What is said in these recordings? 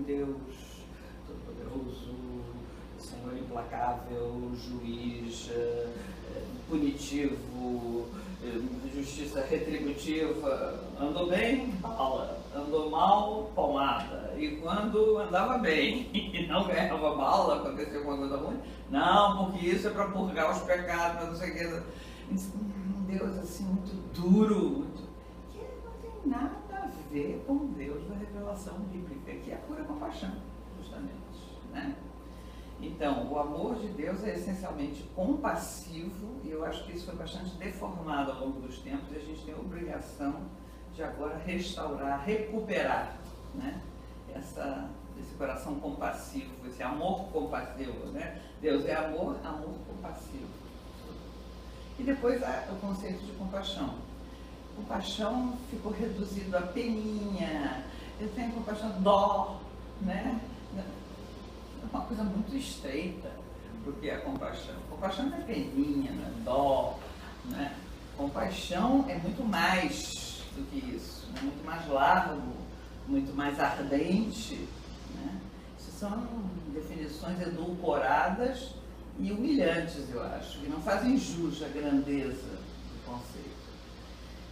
Deus Todo-Poderoso, Senhor implacável, juiz, punitivo, justiça retributiva. Andou bem, bala. Andou mal, palmada. E quando andava bem e não ganhava bala, aconteceu alguma coisa ruim, não, porque isso é para purgar os pecados, para não sei o que. Deus assim, muito duro, que não tem nada a ver com Deus da revelação bíblica, que é a pura compaixão, justamente, né? Então, o amor de Deus é essencialmente compassivo, e eu acho que isso foi bastante deformado ao longo dos tempos, e a gente tem a obrigação de agora restaurar, recuperar, né? Esse coração compassivo, esse amor compassivo, né? Deus é amor, amor compassivo. E depois o conceito de compaixão. Compaixão ficou reduzido a peninha, eu tenho compaixão, dó, né? É uma coisa muito estreita, porque a compaixão. Compaixão não é peninha, não é dó, né? Compaixão é muito mais do que isso, né? Muito mais largo, muito mais ardente, né? Isso são definições edulcoradas e humilhantes, eu acho, que não fazem jus à grandeza do conceito.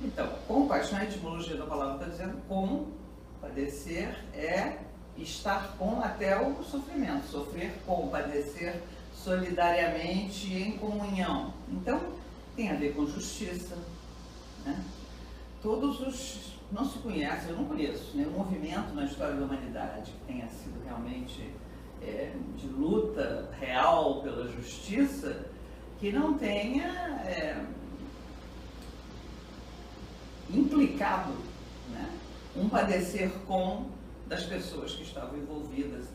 Então, compaixão, a etimologia da palavra está dizendo padecer é estar com até o sofrimento, sofrer com, padecer solidariamente e em comunhão. Então, tem a ver com justiça, né? Não se conhece, eu não conheço nenhum movimento na história da humanidade que tenha sido realmente de luta real pela justiça, que não tenha implicado, né, um padecer com das pessoas que estavam envolvidas.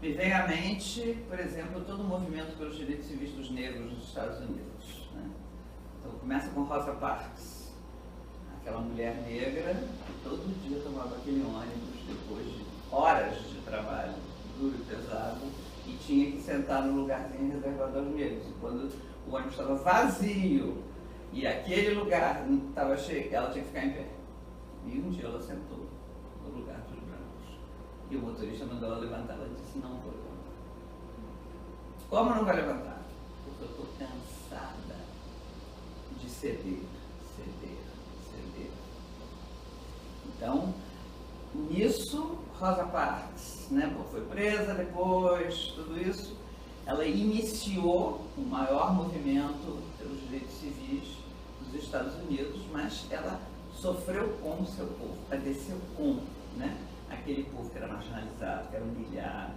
Me vem à mente, por exemplo, todo o movimento pelos direitos civis dos negros nos Estados Unidos, né? Então começa com Rosa Parks, aquela mulher negra que todo dia tomava aquele ônibus depois de horas de trabalho duro e pesado, e tinha que sentar no lugarzinho reservado aos negros. E quando o ônibus estava vazio e aquele lugar estava cheio, ela tinha que ficar em pé. E um dia ela sentou no lugar dos brancos. E o motorista mandou ela levantar. Ela disse: não vou levantar. Como não vai levantar? Porque eu estou cansada de ceder. Então, nisso, Rosa Parks, né, foi presa depois, tudo isso, ela iniciou o maior movimento pelos direitos civis dos Estados Unidos, mas ela sofreu com o seu povo, padeceu com, né, aquele povo que era marginalizado, que era humilhado.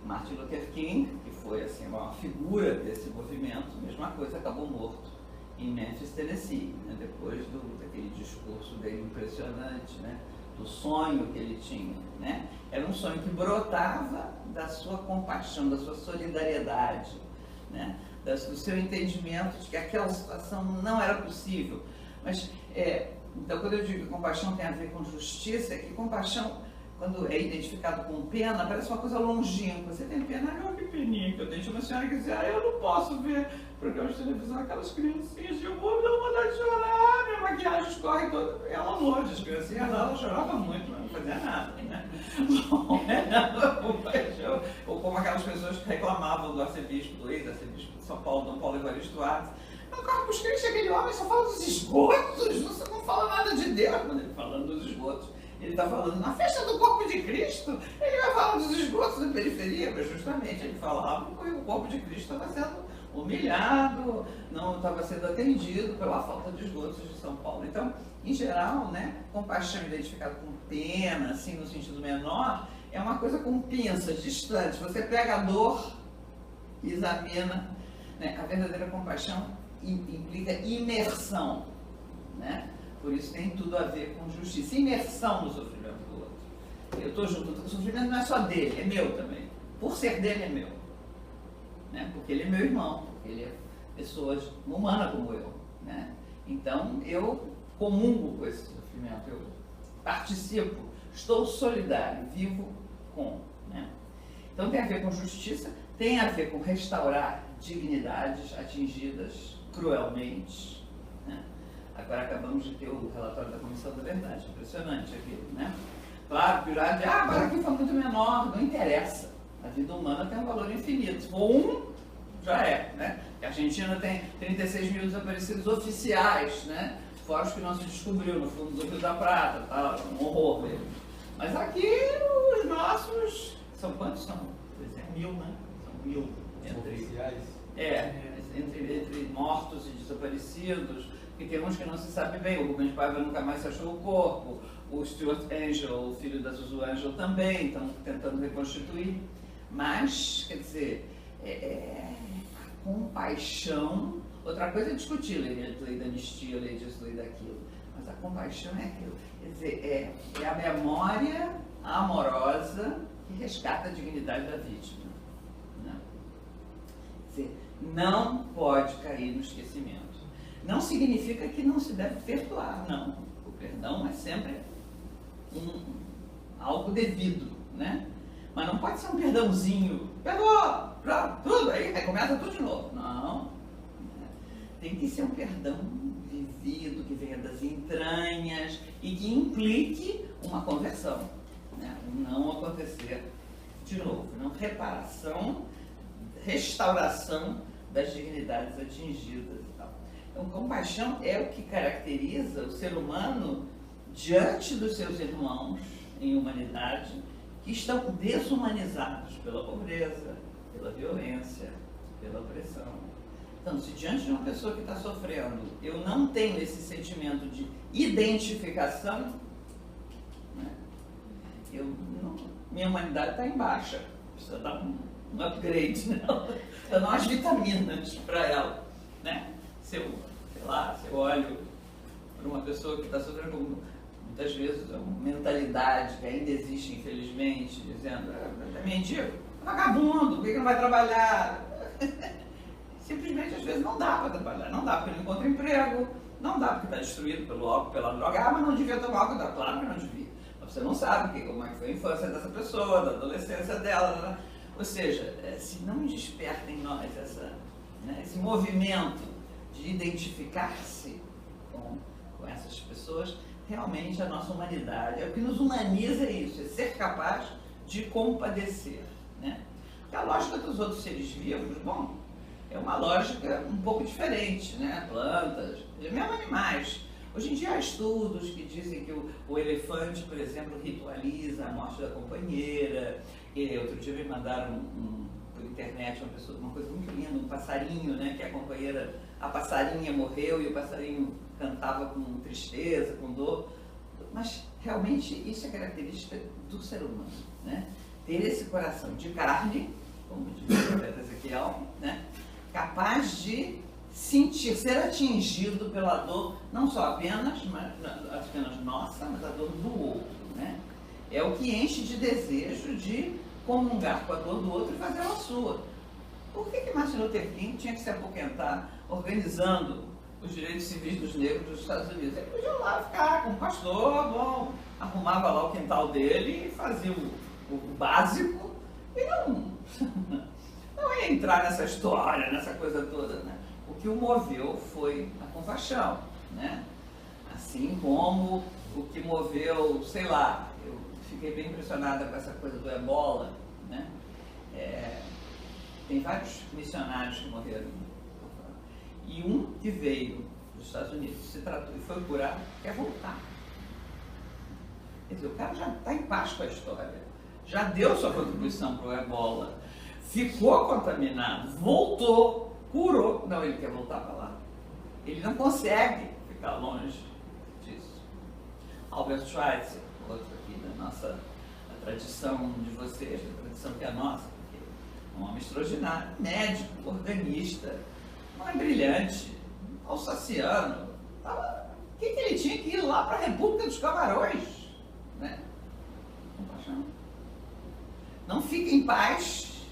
Martin Luther King, que foi assim, uma figura desse movimento, mesma coisa, acabou morto em Memphis, Tennessee, né, depois daquele discurso dele impressionante, né, do sonho que ele tinha, né? Era um sonho que brotava da sua compaixão, da sua solidariedade, né? Do seu entendimento de que aquela situação não era possível. Mas, então, quando eu digo que compaixão tem a ver com justiça, é que compaixão, quando é identificado com pena, parece uma coisa longínqua. Você tem pena? Olha que peninha que eu tenho. Tinha uma senhora que dizia: eu não posso ver programas de televisão, aquelas criancinhas de humor, me dá vontade de chorar, minha maquiagem escorre toda. Ela longe, as criancinhas, ela chorava muito, mas não fazia nada, né? Ou como aquelas pessoas que reclamavam do arcebispo, do ex-arcebispo de São Paulo, Dom Paulo Evaristo Arce. No Corpus Christi, aquele homem só fala dos esgotos, não fala nada de Deus. Quando ele falando dos esgotos, ele está falando na festa do corpo de Cristo, ele vai falar dos esgotos da periferia, mas justamente ele falava que o corpo de Cristo estava sendo humilhado, não estava sendo atendido pela falta de esgotos de São Paulo. Então, em geral, né, compaixão identificada com pena, assim, no sentido menor, é uma coisa com pinças, distante. Você pega a dor e examina, né? A verdadeira compaixão implica imersão, né? Por isso tem tudo a ver com justiça, imersão no sofrimento do outro. Eu estou junto, o sofrimento não é só dele, é meu também. Por ser dele é meu, né? Porque ele é meu irmão, porque ele é pessoa humana como eu, né? Então eu comungo com esse sofrimento, eu participo, estou solidário, vivo com, né? Então tem a ver com justiça, tem a ver com restaurar dignidades atingidas cruelmente, né? Agora acabamos de ter o relatório da Comissão da Verdade, impressionante aquilo, né? Claro, que já agora aqui foi muito menor, não interessa. A vida humana tem um valor infinito. Se for um, já é, né? A Argentina tem 36 mil desaparecidos oficiais, né? Fora os que não se descobriu no fundo do Rio da Prata, tá? Um horror mesmo. Mas aqui os nossos, são quantos são? É 1000, né? São 1000 oficiais. Entre mortos e desaparecidos, que tem uns que não se sabe bem. O Rubens Paiva nunca mais se achou o corpo, o Stuart Angel, o filho da Zuzu Angel também, estão tentando reconstituir. Mas, quer dizer, a compaixão, outra coisa é discutir lei da anistia, lei disso, lei daquilo, mas a compaixão é aquilo, quer dizer, é a memória amorosa que resgata a dignidade da vítima. Né? Quer dizer, não pode cair no esquecimento. Não significa que não se deve perdoar, não. O perdão é sempre algo devido, né? Mas não pode ser um perdãozinho, perdoa, tudo, aí começa tudo de novo. Não. Tem que ser um perdão vivido, que venha das entranhas e que implique uma conversão, né? Não acontecer de novo, não reparação, restauração das dignidades atingidas e tal. Então, compaixão é o que caracteriza o ser humano diante dos seus irmãos em humanidade, que estão desumanizados pela pobreza, pela violência, pela opressão. Então, se diante de uma pessoa que está sofrendo, eu não tenho esse sentimento de identificação, né, minha humanidade está em baixa, precisa dar um upgrade nela, precisa dar umas vitaminas para ela. Né? Se eu olho para uma pessoa que está sofrendo, muitas vezes, uma mentalidade que ainda existe, infelizmente, dizendo, é mendigo, vagabundo, por que não vai trabalhar? Simplesmente, às vezes, não dá para trabalhar, não dá porque não encontra emprego, não dá porque está destruído pelo álcool, pela droga, mas não devia tomar álcool, claro que não devia. Mas você não sabe como é que foi a infância dessa pessoa, da adolescência dela, né? Ou seja, se não desperta em nós esse movimento de identificar-se com essas pessoas, realmente a nossa humanidade, o que nos humaniza é isso, é ser capaz de compadecer, né? Porque a lógica dos outros seres vivos, bom, é uma lógica um pouco diferente, né? Plantas, mesmo animais. Hoje em dia há estudos que dizem que o elefante, por exemplo, ritualiza a morte da companheira. E outro dia me mandaram por internet uma coisa muito linda, um passarinho, né? Que a passarinha morreu e o passarinho cantava com tristeza, com dor. Mas realmente isso é característica do ser humano, né? Ter esse coração de carne, como diz o profeta Ezequiel, né? Capaz de sentir, ser atingido pela dor, não só apenas nossa, mas a dor do outro, né? É o que enche de desejo de comungar com a dor do outro e fazer a sua. Por que Martin Luther King tinha que se apoquentar organizando os direitos civis dos negros dos Estados Unidos? Ele podia lá ficar com um pastor, bom, arrumava lá o quintal dele e fazia o básico e não ia entrar nessa história, nessa coisa toda, né? O que o moveu foi a compaixão, né? Assim como o que moveu, sei lá, eu fiquei bem impressionada com essa coisa do ebola, né? Tem vários missionários que morreram. E um que veio dos Estados Unidos, se tratou e foi curar, quer voltar. Quer dizer, o cara já está em paz com a história, já deu sua contribuição para o ebola, ficou contaminado, voltou, curou. Não, ele quer voltar para lá. Ele não consegue ficar longe disso. Albert Schweitzer, outro aqui da nossa tradição de vocês, da tradição que é a nossa, porque é um homem extraordinário, médico, organista, um homem brilhante, alsaciano. O que ele tinha que ir lá para a República dos Camarões? Né? Compaixão. Não fica em paz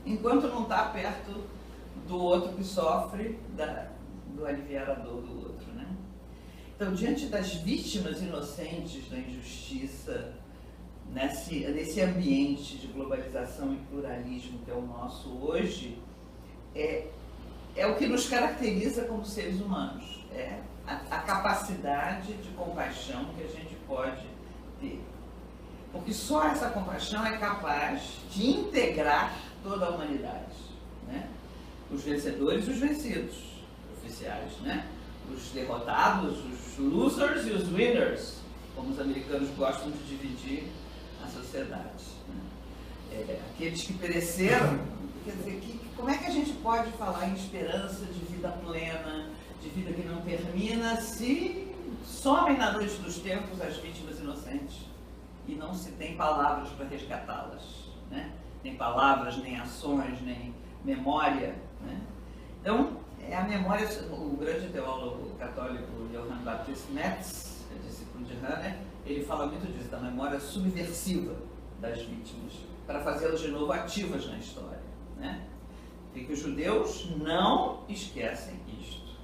enquanto não está perto do outro que sofre do aliviar a dor do outro, né? Então, diante das vítimas inocentes da injustiça, nesse ambiente de globalização e pluralismo que é o nosso hoje, é o que nos caracteriza como seres humanos, a capacidade de compaixão que a gente pode ter. Porque só essa compaixão é capaz de integrar toda a humanidade, né? Os vencedores e os vencidos, oficiais, né? Os derrotados, os losers e os winners, como os americanos gostam de dividir a sociedade, né? Aqueles que pereceram, quer dizer, como é que a gente pode falar em esperança de vida plena, de vida que não termina, se somem na noite dos tempos as vítimas inocentes e não se tem palavras para resgatá-las, né? Nem palavras, nem ações, nem memória, né? Então, a memória, o grande teólogo católico Johann Baptist Metz, discípulo de Hahnemann, ele fala muito disso, da memória subversiva das vítimas, para fazê-las de novo ativas na história, né? E que os judeus não esquecem isto,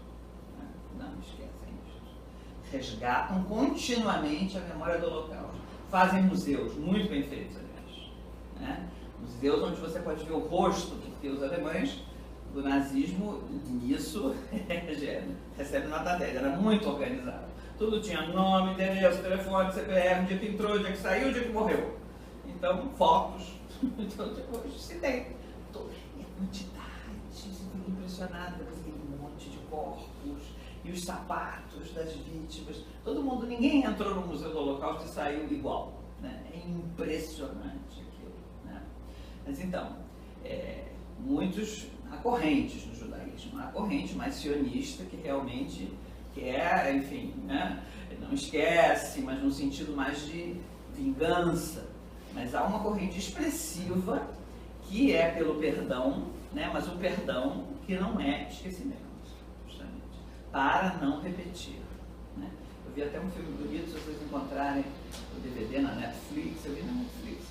né? Não esquecem isto. Resgatam continuamente a memória do Holocausto. Fazem museus, muito bem feitos, aliás, né? Museus onde você pode ver o rosto, porque os alemães do nazismo, nisso, recebe nota 10, era muito organizado. Tudo tinha nome, endereço, telefone, CPF, o dia que entrou, o dia que saiu, o dia que morreu. Então, fotos. Então, depois se tem. E a quantidade, você fica impressionado, depois aquele monte de corpos, e os sapatos das vítimas. Todo mundo, ninguém entrou no Museu do Holocausto e saiu igual, né? É impressionante aquilo, né? Mas então, muitos há correntes no judaísmo, há corrente mais sionista que realmente quer, enfim, né? Não esquece, mas no sentido mais de vingança. Mas há uma corrente expressiva que é pelo perdão, né? Mas o perdão que não é esquecimento, justamente, para não repetir, né? Eu vi até um filme bonito, se vocês encontrarem o DVD na Netflix, eu vi na Netflix,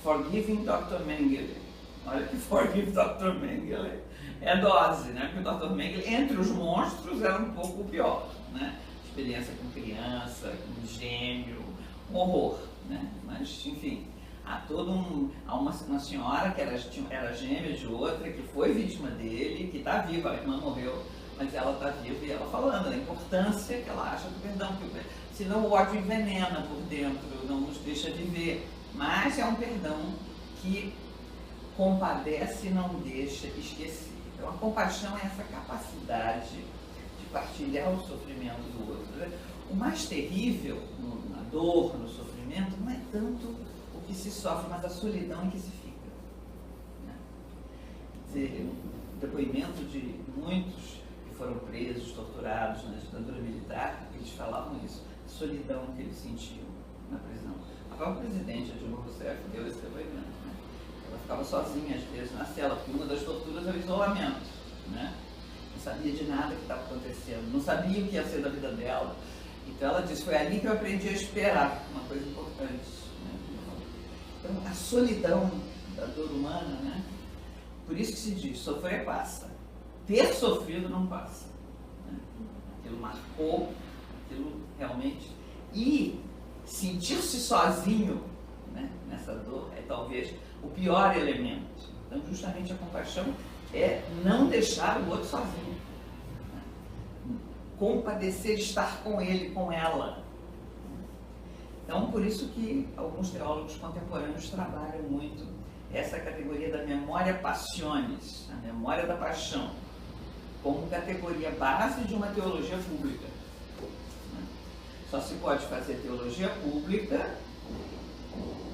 Forgiving Dr. Mengele. Olha que Forgive Dr. Mengele é dose, né? Porque o Dr. Mengele, entre os monstros, era um pouco o pior, né? Experiência com criança, com gêmeo, um horror, né? Mas, enfim, há uma senhora que era gêmea de outra, que foi vítima dele, que está viva, a irmã morreu, mas ela está viva e ela falando da importância que ela acha do perdão, porque senão o ódio envenena por dentro, não nos deixa viver. Mas é um perdão que compadece e não deixa esquecer. Então, a compaixão é essa capacidade de partilhar o sofrimento do outro. O mais terrível na dor, no sofrimento, não é tanto o que se sofre, mas a solidão em que se fica, né? Quer dizer, o depoimento de muitos que foram presos, torturados na ditadura militar, eles falavam isso, a solidão que eles sentiam na prisão. A própria presidente, a Dilma Rousseff, deu esse depoimento. Ela ficava sozinha, às vezes, na cela, porque uma das torturas era o isolamento, né? Não sabia de nada que estava acontecendo, não sabia o que ia ser da vida dela. Então ela disse, foi ali que eu aprendi a esperar, uma coisa importante, né? Então, a solidão da dor humana, né? Por isso que se diz, sofrer passa. Ter sofrido não passa, né? Aquilo marcou, aquilo realmente... E sentir-se sozinho, né, nessa dor é talvez o pior elemento. Então, justamente a compaixão é não deixar o outro sozinho, né? Compadecer, estar com ele, com ela. Então, por isso que alguns teólogos contemporâneos trabalham muito essa categoria da memória passionis, a memória da paixão, como categoria base de uma teologia pública. Só se pode fazer teologia pública.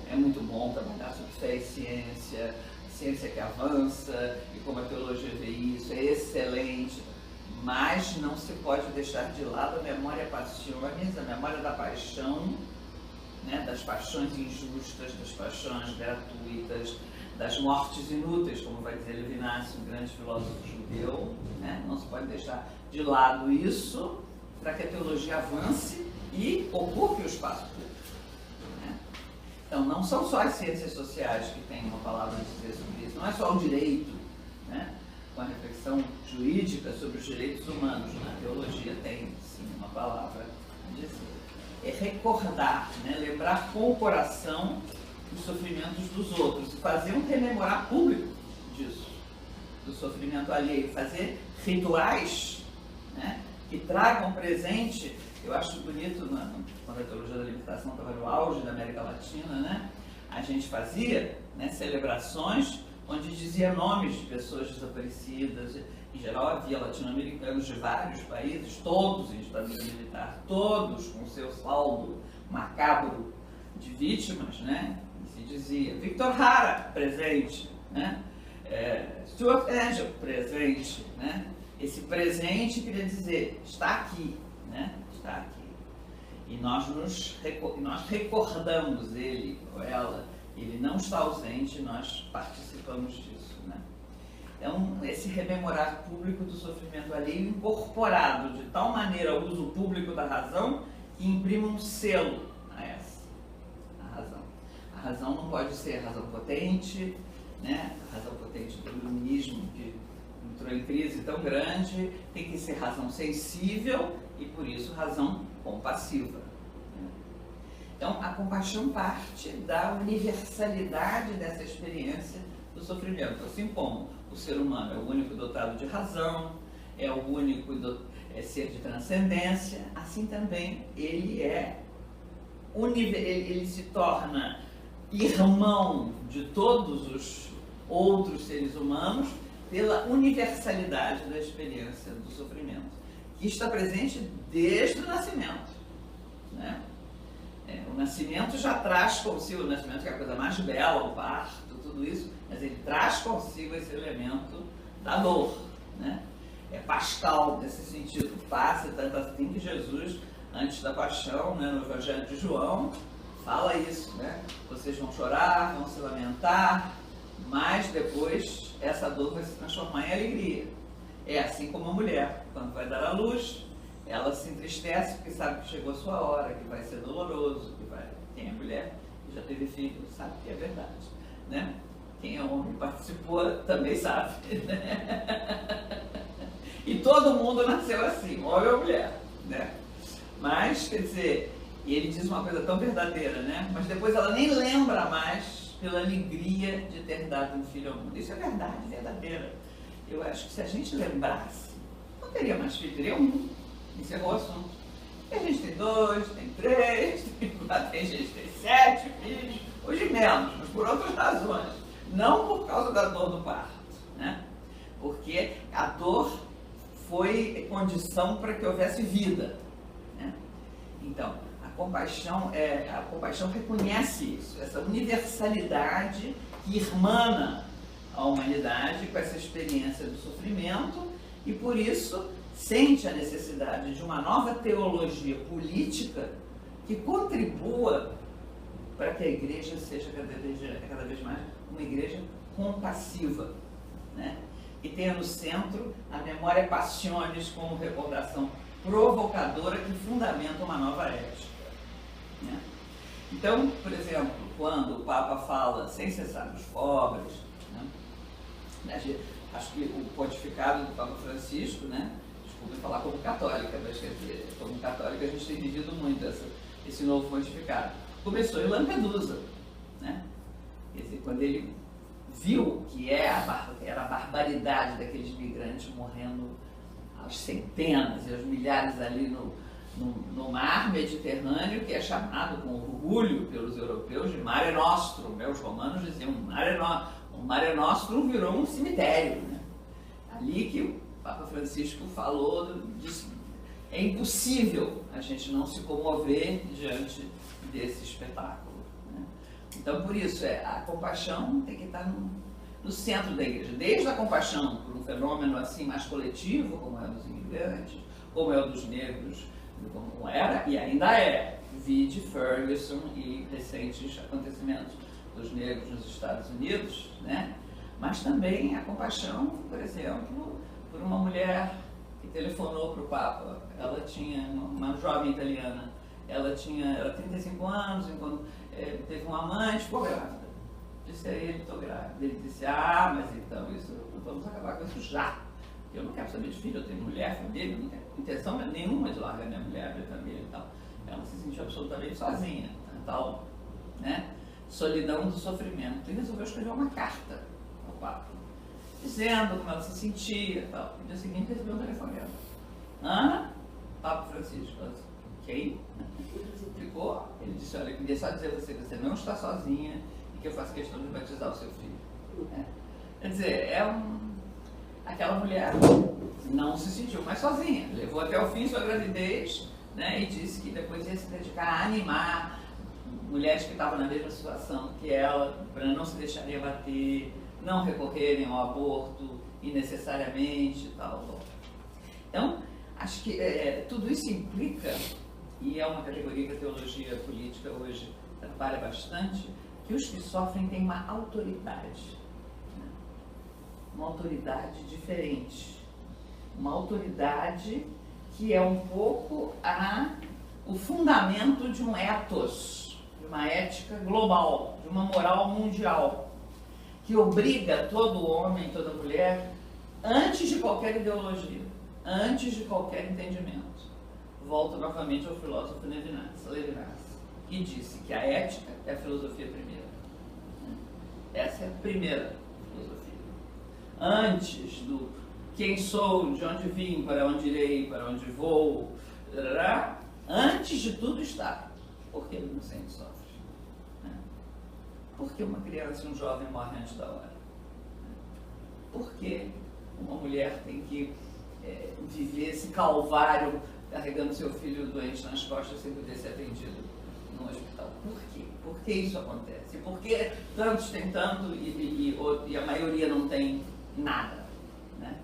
É muito bom trabalhar sobre fé e ciência, ciência que avança e como a teologia vê isso, é excelente, mas não se pode deixar de lado a memória passionis, a memória da paixão, né, das paixões injustas, das paixões gratuitas, das mortes inúteis, como vai dizer Levinas, um grande filósofo judeu, né? Não se pode deixar de lado isso para que a teologia avance e ocupe o espaço público. Então, não são só as ciências sociais que têm uma palavra a dizer sobre isso, não é só o direito, né? Com a reflexão jurídica sobre os direitos humanos, na teologia tem, sim, uma palavra a dizer. É recordar, né? Lembrar com o coração os sofrimentos dos outros, fazer um rememorar público disso, do sofrimento alheio, fazer rituais, né, que tragam presente. Eu acho bonito, quando a teologia da libertação estava no auge da América Latina, né? A gente fazia, né, celebrações onde dizia nomes de pessoas desaparecidas. Em geral havia latino-americanos de vários países, todos em ditadura militar, todos com seu saldo macabro de vítimas, né? E se dizia Victor Jara, presente, né? Stuart Angel, presente, né? Esse presente queria dizer, está aqui, né? Está aqui. E nós recordamos ele ou ela, ele não está ausente, nós participamos disso, né? Então, esse rememorar público do sofrimento alheio incorporado de tal maneira ao uso público da razão que imprime um selo a essa, a razão. A razão não pode ser a razão potente, né? A razão potente do iluminismo que entrou em crise tão grande, tem que ser razão sensível e, por isso, razão compassiva. Então, a compaixão parte da universalidade dessa experiência do sofrimento, assim como o ser humano é o único dotado de razão, é o único ser de transcendência, assim também ele se torna irmão de todos os outros seres humanos pela universalidade da experiência do sofrimento, que está presente desde o nascimento, né? O nascimento já traz consigo, o nascimento que é a coisa mais bela, o parto, tudo isso, mas ele traz consigo esse elemento da dor, né? É Pascal nesse sentido, passa tanto assim que Jesus, antes da paixão, né, no Evangelho de João, fala isso, né? Vocês vão chorar, vão se lamentar, mas depois essa dor vai se transformar em alegria. É assim como a mulher, quando vai dar à luz, ela se entristece porque sabe que chegou a sua hora, que vai ser doloroso, quem é mulher e já teve filho sabe que é verdade, né? Quem é homem participou também sabe, né? E todo mundo nasceu assim, homem ou mulher, né? Mas, quer dizer, e ele diz uma coisa tão verdadeira, né? Mas depois ela nem lembra mais pela alegria de ter dado um filho ao mundo. Isso é verdade, verdadeira. Eu acho que se a gente lembrasse, não teria mais filho, teria um. Encerrou o assunto. E a gente tem 2, tem 3, tem 4, tem gente que tem 7 filhos, hoje menos, mas por outras razões. Não por causa da dor do parto, né? Porque a dor foi condição para que houvesse vida, né? Então, a compaixão reconhece isso, essa universalidade que irmana a humanidade com essa experiência do sofrimento e, por isso, sente a necessidade de uma nova teologia política que contribua para que a igreja seja cada vez mais uma igreja compassiva, né? E tenha no centro a memória passionis como recordação provocadora que fundamenta uma nova ética, né? Então, por exemplo, quando o Papa fala sem cessar dos pobres, né? Acho que o pontificado do Papa Francisco, né? Desculpe falar como católica, mas quer dizer, como católica a gente tem vivido muito esse novo pontificado. Começou em Lampedusa, né? Quer dizer, quando ele viu que era a barbaridade daqueles migrantes morrendo às centenas e aos milhares ali no mar Mediterrâneo, que é chamado com orgulho pelos europeus de Mare Nostrum, né? Os romanos diziam o Mare Nostrum virou um cemitério, né? Ali que o Papa Francisco falou, disse, é impossível a gente não se comover diante desse espetáculo, né? Então, por isso, a compaixão tem que estar no centro da igreja. Desde a compaixão por um fenômeno assim mais coletivo, como é o dos imigrantes, como é o dos negros, como era e ainda é, vide Ferguson e recentes acontecimentos dos negros nos Estados Unidos, né? Mas também a compaixão, por exemplo, por uma mulher que telefonou para o Papa. Ela tinha uma jovem italiana, ela tinha 35 anos, enquanto teve um amante, ficou grávida. Disse a ele, estou grávida. Ele disse, mas então isso, vamos acabar com isso já. Eu não quero saber de filho, eu tenho mulher, família, não tenho intenção nenhuma de largar minha mulher, minha família e tal. Ela se sentiu absolutamente sozinha, tal, né? Solidão do sofrimento. E resolveu escrever uma carta ao Papa, dizendo como ela se sentia e tal. No dia seguinte recebeu um telefonema. Ana, Papa Francisco, o ok? Ficou? Ele disse, olha, eu queria só dizer a você que você não está sozinha e que eu faço questão de batizar o seu filho. Quer dizer, aquela mulher não se sentiu mais sozinha, levou até o fim sua gravidez, né, e disse que depois ia se dedicar a animar mulheres que estavam na mesma situação que ela, para não se deixarem abater, não recorrerem ao aborto innecessariamente e tal. Então, acho que tudo isso implica, e é uma categoria que a teologia política hoje trabalha bastante, que os que sofrem têm uma autoridade, né? Uma autoridade diferente, uma autoridade que é um pouco o fundamento de um ethos, de uma ética global, de uma moral mundial, que obriga todo homem, toda mulher, antes de qualquer ideologia, antes de qualquer entendimento. Volto novamente ao filósofo Levinas, que disse que a ética é a filosofia primeira. Essa é a primeira filosofia. Antes do quem sou, de onde vim, para onde irei, para onde vou, antes de tudo está. Por que o inocente sofre? Por que uma criança e um jovem morrem antes da hora? Por que uma mulher tem que viver esse calvário carregando seu filho doente nas costas sem poder ser atendido no hospital? Por quê? Por que isso acontece? Por que tantos têm tanto e a maioria não tem nada, né?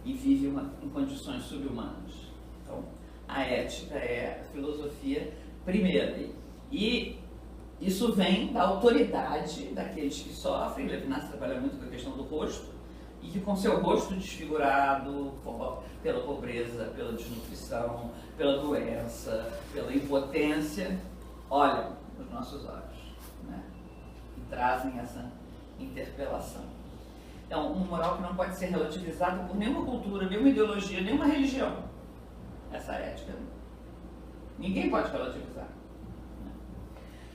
E vive em condições subhumanas? Então, a ética é a filosofia primeira. E isso vem da autoridade daqueles que sofrem. Levinas trabalha muito com a questão do rosto, e que com seu rosto desfigurado pela pobreza, pela desnutrição, pela doença, pela impotência, olham nos nossos olhos, né? E trazem essa interpelação. Então, uma moral que não pode ser relativizada por nenhuma cultura, nenhuma ideologia, nenhuma religião. Essa ética, ninguém pode relativizar. Né?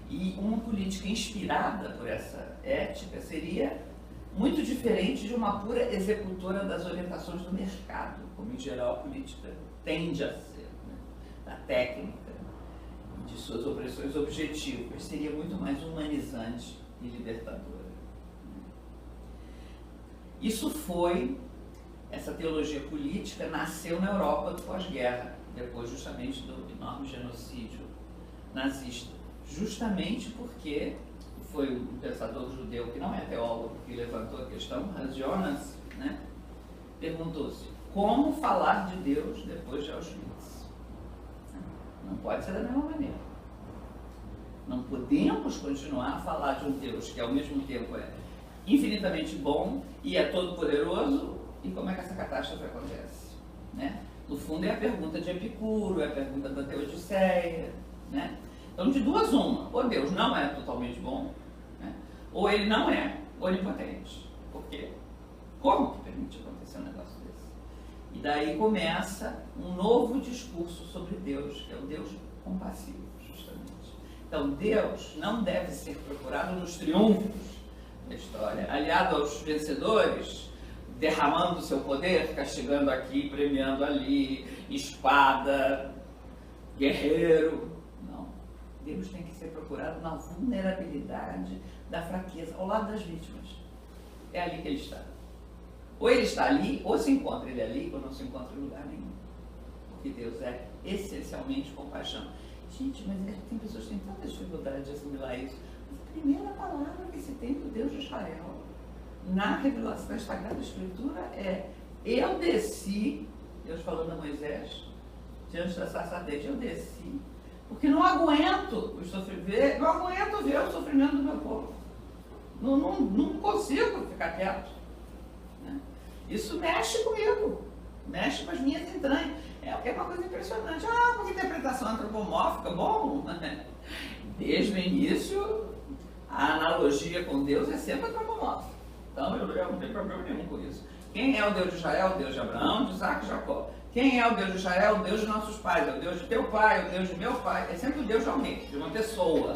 E uma política inspirada por essa ética seria muito diferente de uma pura executora das orientações do mercado, como em geral a política tende a ser, né? Da técnica, de suas opressões objetivas. Seria muito mais humanizante e libertadora. Essa teologia política nasceu na Europa do pós-guerra, depois justamente do enorme genocídio nazista, justamente porque foi um pensador judeu que não é teólogo que levantou a questão, Hans Jonas, né? Perguntou-se como falar de Deus depois de Auschwitz. Não pode ser da mesma maneira. Não podemos continuar a falar de um Deus que ao mesmo tempo é infinitamente bom e é todo poderoso, e como é que essa catástrofe acontece, né? No fundo é a pergunta de Epicuro, é a pergunta da Teodiceia, né? Então, de duas uma, ou Deus não é totalmente bom, né? Ou ele não é onipotente. Por quê? Como que permite acontecer um negócio desse? E daí começa um novo discurso sobre Deus, que é o Deus compassivo, justamente. Então, Deus não deve ser procurado nos triunfos da história, aliado aos vencedores, derramando seu poder, castigando aqui, premiando ali, espada, guerreiro. Não. Deus tem que ser procurado na vulnerabilidade da fraqueza, ao lado das vítimas. É ali que ele está. Ou ele está ali, ou se encontra ele ali, ou não se encontra em lugar nenhum. Porque Deus é essencialmente compaixão. Gente, mas tem pessoas que têm tanta dificuldade de assimilar isso. A primeira palavra que se tem do Deus de Israel na revelação da Sagrada Escritura é: eu desci, Deus falando a Moisés, diante da sarça ardente, eu desci, porque não aguento ver o sofrimento do meu povo. Não consigo ficar quieto. Né? Isso mexe comigo, mexe com as minhas entranhas. É uma coisa impressionante. Porque interpretação antropomórfica, bom, né? Desde o início, a analogia com Deus é sempre antropomórfica. Então eu não tenho problema nenhum com isso. Quem é o Deus de Israel? O Deus de Abraão, de Isaac e Jacó. Quem é o Deus de Israel? O Deus de nossos pais. É o Deus de teu pai, é o Deus de meu pai. É sempre o Deus de alguém, de uma pessoa.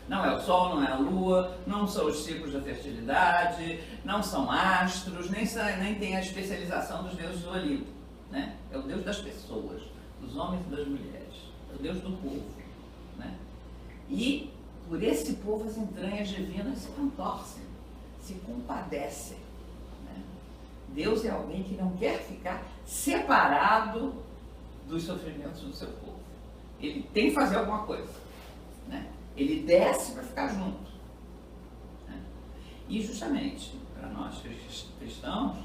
Não é o sol, não é a lua, não são os ciclos da fertilidade, não são astros, nem tem a especialização dos deuses do Olimpo. Né? É o Deus das pessoas, dos homens e das mulheres, o Deus do povo, né? E por esse povo as entranhas divinas se contorcem, se compadecem, né? Deus é alguém que não quer ficar separado dos sofrimentos do seu povo. Ele tem que fazer alguma coisa, né? Ele desce para ficar junto, né? E justamente para nós cristãos,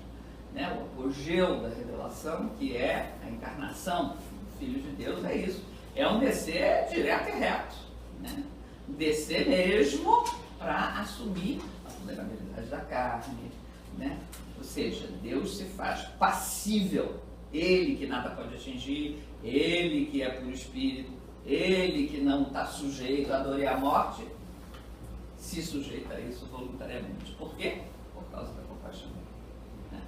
né, o apogeu da revelação, que é a encarnação do Filho de Deus, é isso. É um descer direto e reto, né? Descer mesmo para assumir a vulnerabilidade da carne, né? Ou seja, Deus se faz passível. Ele que nada pode atingir, ele que é puro espírito, ele que não está sujeito à dor e à morte, se sujeita a isso voluntariamente. Por quê? Por causa da compaixão. Né?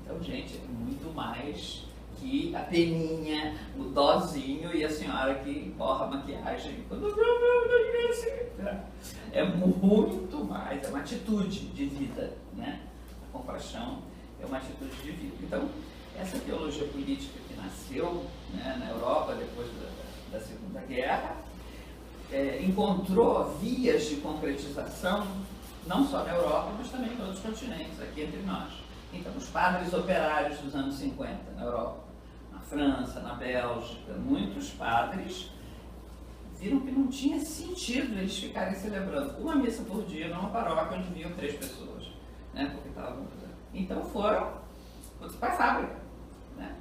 Então, gente, é muito mais que a peninha, o dozinho e a senhora que borra a maquiagem quando é muito mais, é uma atitude de vida, né? A compaixão é uma atitude de vida. Então, essa teologia política que nasceu, né, na Europa depois da Segunda Guerra, encontrou vias de concretização não só na Europa, mas também em todos os continentes, aqui entre nós. Então, os padres operários dos anos 50 na Europa, na França, na Bélgica, muitos padres viram que não tinha sentido eles ficarem celebrando uma missa por dia numa paróquia onde viam 3 pessoas, né, porque estavam... Então foram para a fábrica, né?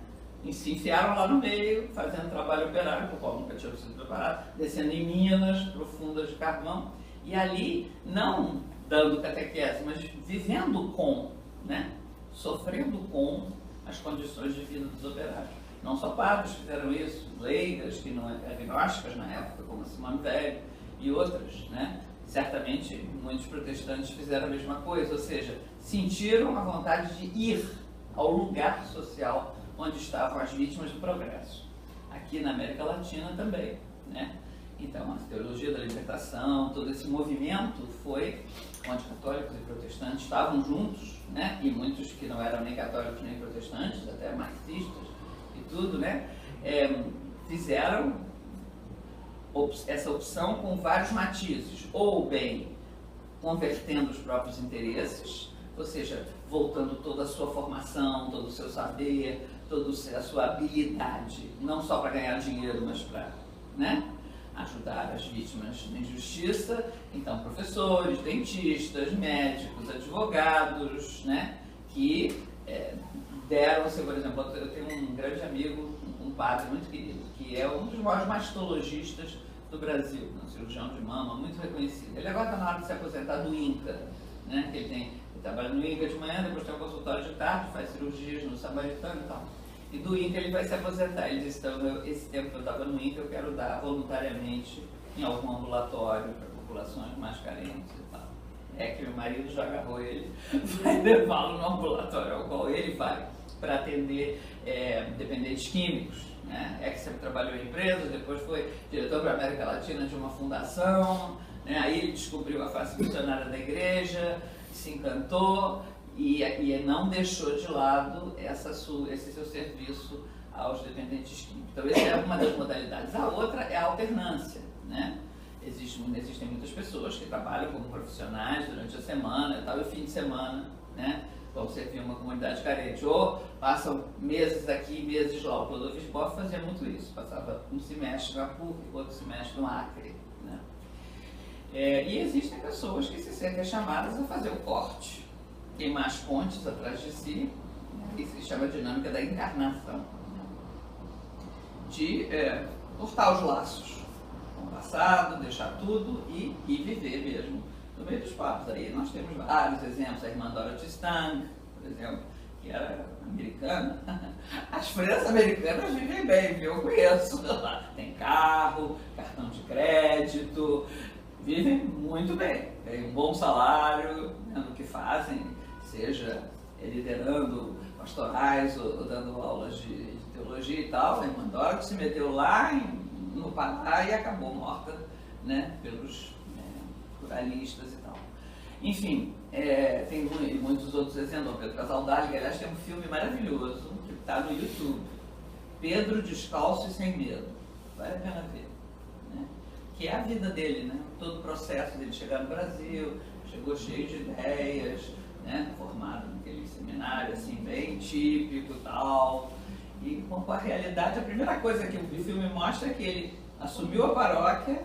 E se enfiaram lá no meio, fazendo trabalho operário, para o qual nunca tinham sido preparados, descendo em minas profundas de carvão, e ali, não dando catequese, mas vivendo com, né? Sofrendo com as condições de vida dos operários. Não só padres fizeram isso, leigas, que não eram agnósticas na época, como Simone Weil e outras, né? Certamente, muitos protestantes fizeram a mesma coisa, ou seja, sentiram a vontade de ir ao lugar social onde estavam as vítimas do progresso. Aqui na América Latina também, né? Então, a teologia da libertação, todo esse movimento foi onde católicos e protestantes estavam juntos, né? E muitos que não eram nem católicos nem protestantes, até marxistas e tudo, né? Fizeram essa opção com vários matizes, ou bem convertendo os próprios interesses, ou seja, voltando toda a sua formação, todo o seu saber, toda a sua habilidade, não só para ganhar dinheiro, mas para, né, ajudar as vítimas da injustiça. Então, professores, dentistas, médicos, advogados, né, que deram-se, por exemplo, eu tenho um grande amigo, um padre muito querido, que é um dos maiores mastologistas do Brasil, um cirurgião de mama, muito reconhecido. Ele agora está na hora de se aposentar do INCA, né, que ele trabalha no INCA de manhã, depois tem um consultório de tarde, faz cirurgias no Samaritano e tal. E do INCA ele vai se aposentar. Ele disse, então, esse tempo que eu estava no INCA, eu quero dar voluntariamente em algum ambulatório para populações mais carentes e tal. É que meu marido já agarrou ele, vai levá-lo no ambulatório ao qual ele vai para atender dependentes químicos, né? É que sempre trabalhou em empresas, depois foi diretor para a América Latina de uma fundação, né? Aí ele descobriu a face missionária da igreja, se encantou e não deixou de lado esse seu serviço aos dependentes químicos. Então, essa é uma das modalidades. A outra é a alternância, né? Existem muitas pessoas que trabalham como profissionais durante a semana e tal, e o fim de semana, né, vão servir uma comunidade carente. Ou passam meses aqui, meses lá. O Clodovis Boff fazia muito isso. Passava um semestre na PUC, outro semestre no Acre, né? E existem pessoas que se sentem chamadas a fazer o corte, queimar as pontes atrás de si, que se chama dinâmica da encarnação, né? De cortar os laços com o passado, deixar tudo e viver mesmo no meio dos papos. Aí nós temos vários exemplos, a irmã Dorothy Stang, por exemplo, que era americana. As freiras americanas vivem bem, viu? Eu conheço. Tem carro, cartão de crédito, vivem muito bem, tem um bom salário, né, no que fazem, seja liderando pastorais ou dando aulas de teologia e tal. A irmã Dorothy se meteu lá no Pará e acabou morta, né, pelos pluralistas e tal. Enfim, tem muitos outros exemplos. Pedro Casaldáliga, aliás, tem um filme maravilhoso que está no YouTube, Pedro Descalço e Sem Medo. vale a pena ver, né? Que é a vida dele, né? Todo o processo dele chegar no Brasil, chegou cheio de ideias, né? Formado naquele seminário assim, bem típico e tal. E com a realidade, a primeira coisa que o filme mostra é que ele assumiu a paróquia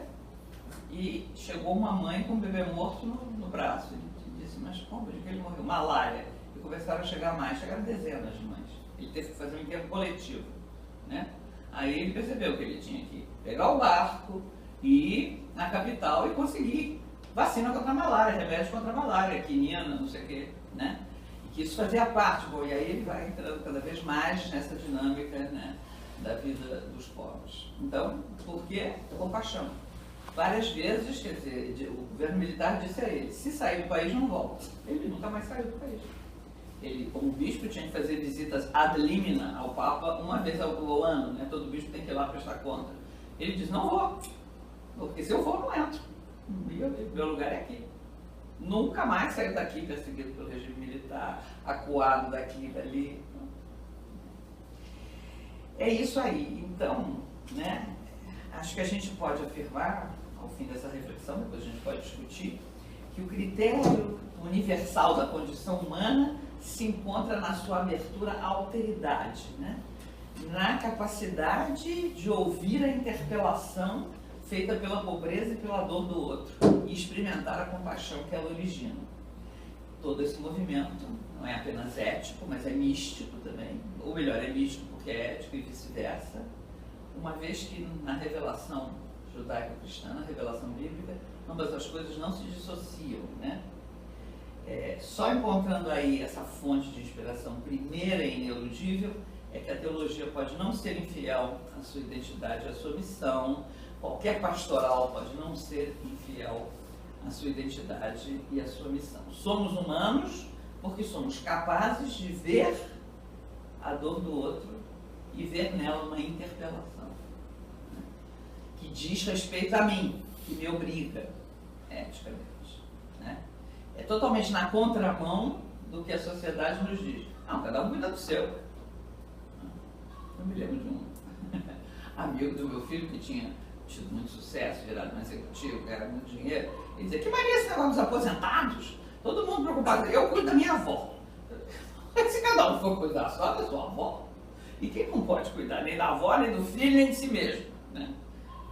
e chegou uma mãe com um bebê morto no braço. Ele disse, mas como de que ele morreu? Malária. E começaram a chegar mais, chegaram dezenas de mães. Ele teve que fazer um enterro coletivo, né? Aí ele percebeu que ele tinha que pegar o barco, ir na capital e conseguir vacina contra a malária, remédio contra a malária, quinina, não sei o quê, né? E que isso fazia parte, bom, e aí ele vai entrando cada vez mais nessa dinâmica, né, da vida dos povos. Então, por quê? Compaixão. Várias vezes, quer dizer, o governo militar disse a ele, se sair do país, não volta. Ele nunca mais saiu do país. Ele, como bispo, tinha que fazer visitas ad limina ao Papa uma vez ao ano, né? Todo bispo tem que ir lá prestar conta. Ele disse, não vou, porque se eu for, não entro. Meu lugar é aqui. Nunca mais saiu daqui perseguido pelo regime militar, acuado daqui e dali. É isso aí. Então, né, acho que a gente pode afirmar, ao fim dessa reflexão, depois a gente pode discutir, que o critério universal da condição humana se encontra na sua abertura à alteridade, né? Na capacidade de ouvir a interpelação feita pela pobreza e pela dor do outro e experimentar a compaixão que ela origina. Todo esse movimento não é apenas ético, mas é místico também, ou melhor, é místico porque é ético e vice-versa, uma vez que na revelação judaico-cristã, na revelação bíblica, ambas as coisas não se dissociam, né? Só encontrando aí essa fonte de inspiração primeira e ineludível é que a teologia pode não ser infiel à sua identidade, à sua missão. Qualquer pastoral pode não ser infiel à sua identidade e à sua missão. Somos humanos porque somos capazes de ver a dor do outro e ver nela uma interpelação, né, que diz respeito a mim, que me obriga eticamente, né? É totalmente na contramão do que a sociedade nos diz. Não, cada um cuida do seu. Eu me lembro de um amigo do meu filho que tinha tido muito sucesso, virado um executivo, ganhava muito dinheiro. Ele dizia, que mania esse negócio dos aposentados? Todo mundo preocupado. Eu cuido da minha avó. Se cada um for cuidar só da sua avó, e quem não pode cuidar nem da avó, nem do filho, nem de si mesmo, né?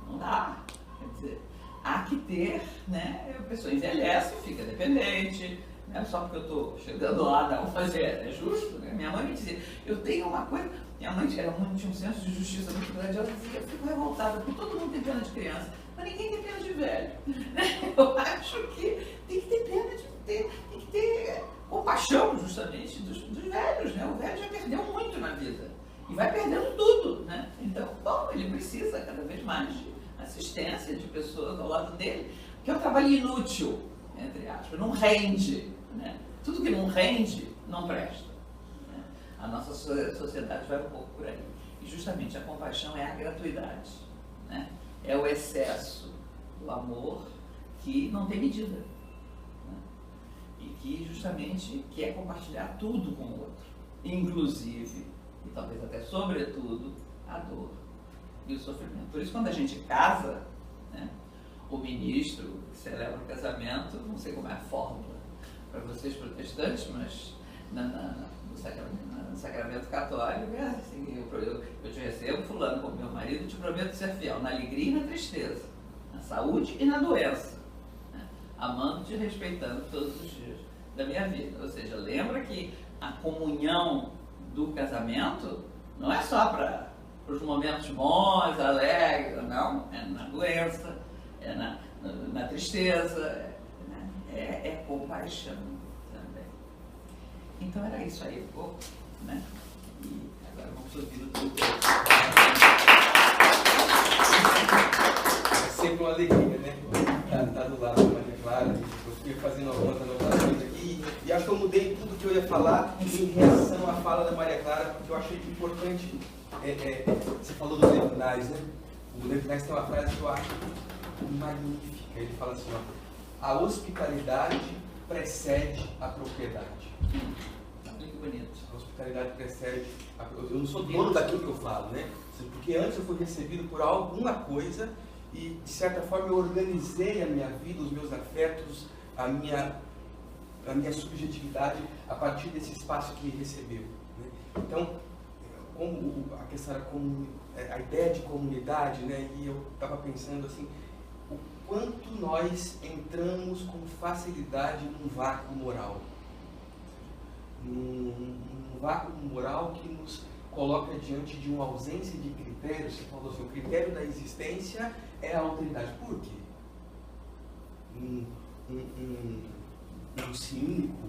Não dá. Quer dizer, há que ter, né? A pessoa envelhece, fica dependente, né? Só porque eu estou chegando lá, não fazer, é justo, né? Minha mãe me dizia, eu tenho uma coisa, minha mãe tinha um senso de justiça muito grande, ela dizia, eu fico revoltada, porque todo mundo tem pena de criança, mas ninguém tem pena de velho. Eu acho que tem que ter pena de ter, tem que ter compaixão, justamente, dos velhos, né? O velho já perdeu muito na vida e vai perdendo tudo, né? Então, bom, ele precisa cada vez mais de assistência de pessoas ao lado dele, que é um trabalho inútil, entre aspas, não rende, né? Tudo que não rende, não presta, né? A nossa sociedade vai um pouco por aí. E justamente a compaixão é a gratuidade, né? É o excesso do amor que não tem medida, né? E que justamente quer compartilhar tudo com o outro, inclusive, e talvez até sobretudo, a dor e o sofrimento. Por isso, quando a gente casa, né, o ministro que celebra o casamento, não sei como é a fórmula para vocês protestantes, mas no sacramento católico é assim, eu te recebo, fulano, como meu marido, te prometo ser fiel na alegria e na tristeza, na saúde e na doença, né, amando-te e respeitando todos os dias da minha vida. Ou seja, lembra que a comunhão do casamento não é só para os momentos bons, alegres, não, é na doença, é na tristeza, é compaixão também. Então era isso aí, pouco, né? E agora vamos ouvir o tudo. É sempre uma alegria, né? Tá do lado da Maria Clara, eu fui fazendo algumas anotações aqui e acho que eu mudei tudo que eu ia falar em reação à fala da Maria Clara, porque eu achei importante. Você falou do Levinas, né? O Levinas tem uma frase que eu acho magnífica. Ele fala assim, ó, a hospitalidade precede a propriedade. Muito bonito. A hospitalidade precede. Eu não sou dono daquilo que eu falo, né? Porque antes eu fui recebido por alguma coisa e, de certa forma, eu organizei a minha vida, os meus afetos, a minha subjetividade a partir desse espaço que me recebeu, né? Então, como a questão era a ideia de comunidade, né? E eu estava pensando assim, o quanto nós entramos com facilidade num vácuo moral. Num vácuo moral que nos coloca diante de uma ausência de critérios. Você falou assim, o critério da existência é a autoridade. Por quê? Um cínico,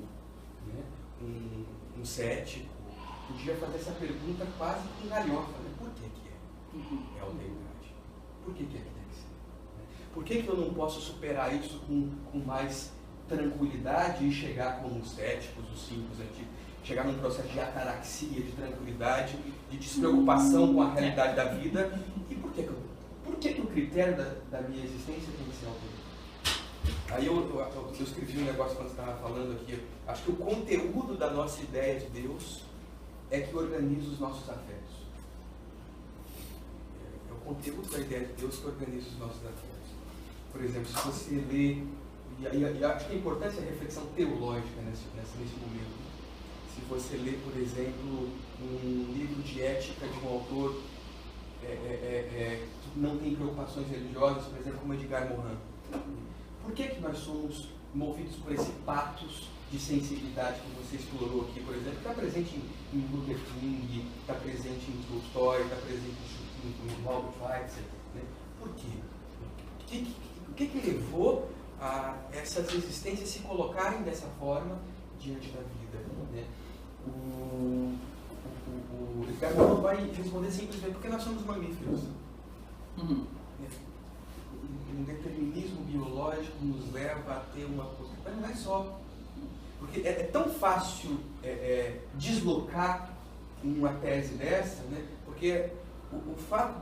né? um cético, podia fazer essa pergunta quase com galhofa, né? Por que é a autoridade? Por que é que tem que ser? Por que eu não posso superar isso com mais tranquilidade e chegar como os céticos, os cínicos antigos, chegar num processo de ataraxia, de tranquilidade, de despreocupação com a realidade da vida? E por que o critério da minha existência tem que ser autoridade? Aí eu escrevi um negócio quando você estava falando aqui. Acho que o conteúdo da nossa ideia de Deus é que organiza os nossos afetos. É o conteúdo da ideia de Deus que organiza os nossos afetos. Por exemplo, se você lê, e acho que é importante a reflexão teológica nesse momento. Se você lê, por exemplo, um livro de ética de um autor que não tem preocupações religiosas, por exemplo, como Edgar Morin. Por que nós somos movidos por esse patos de sensibilidade que você explorou aqui, por exemplo, que está presente em Luther King, está presente em Tolstói, está presente em Robert Schweitzer, né? Por quê? O que levou a essas existências se colocarem dessa forma diante da vida, né? O Ricardo vai responder simplesmente porque nós somos mamíferos. Um determinismo biológico nos leva a ter uma possibilidade, mas não é só. Porque é tão fácil deslocar uma tese dessa, né? Porque o fato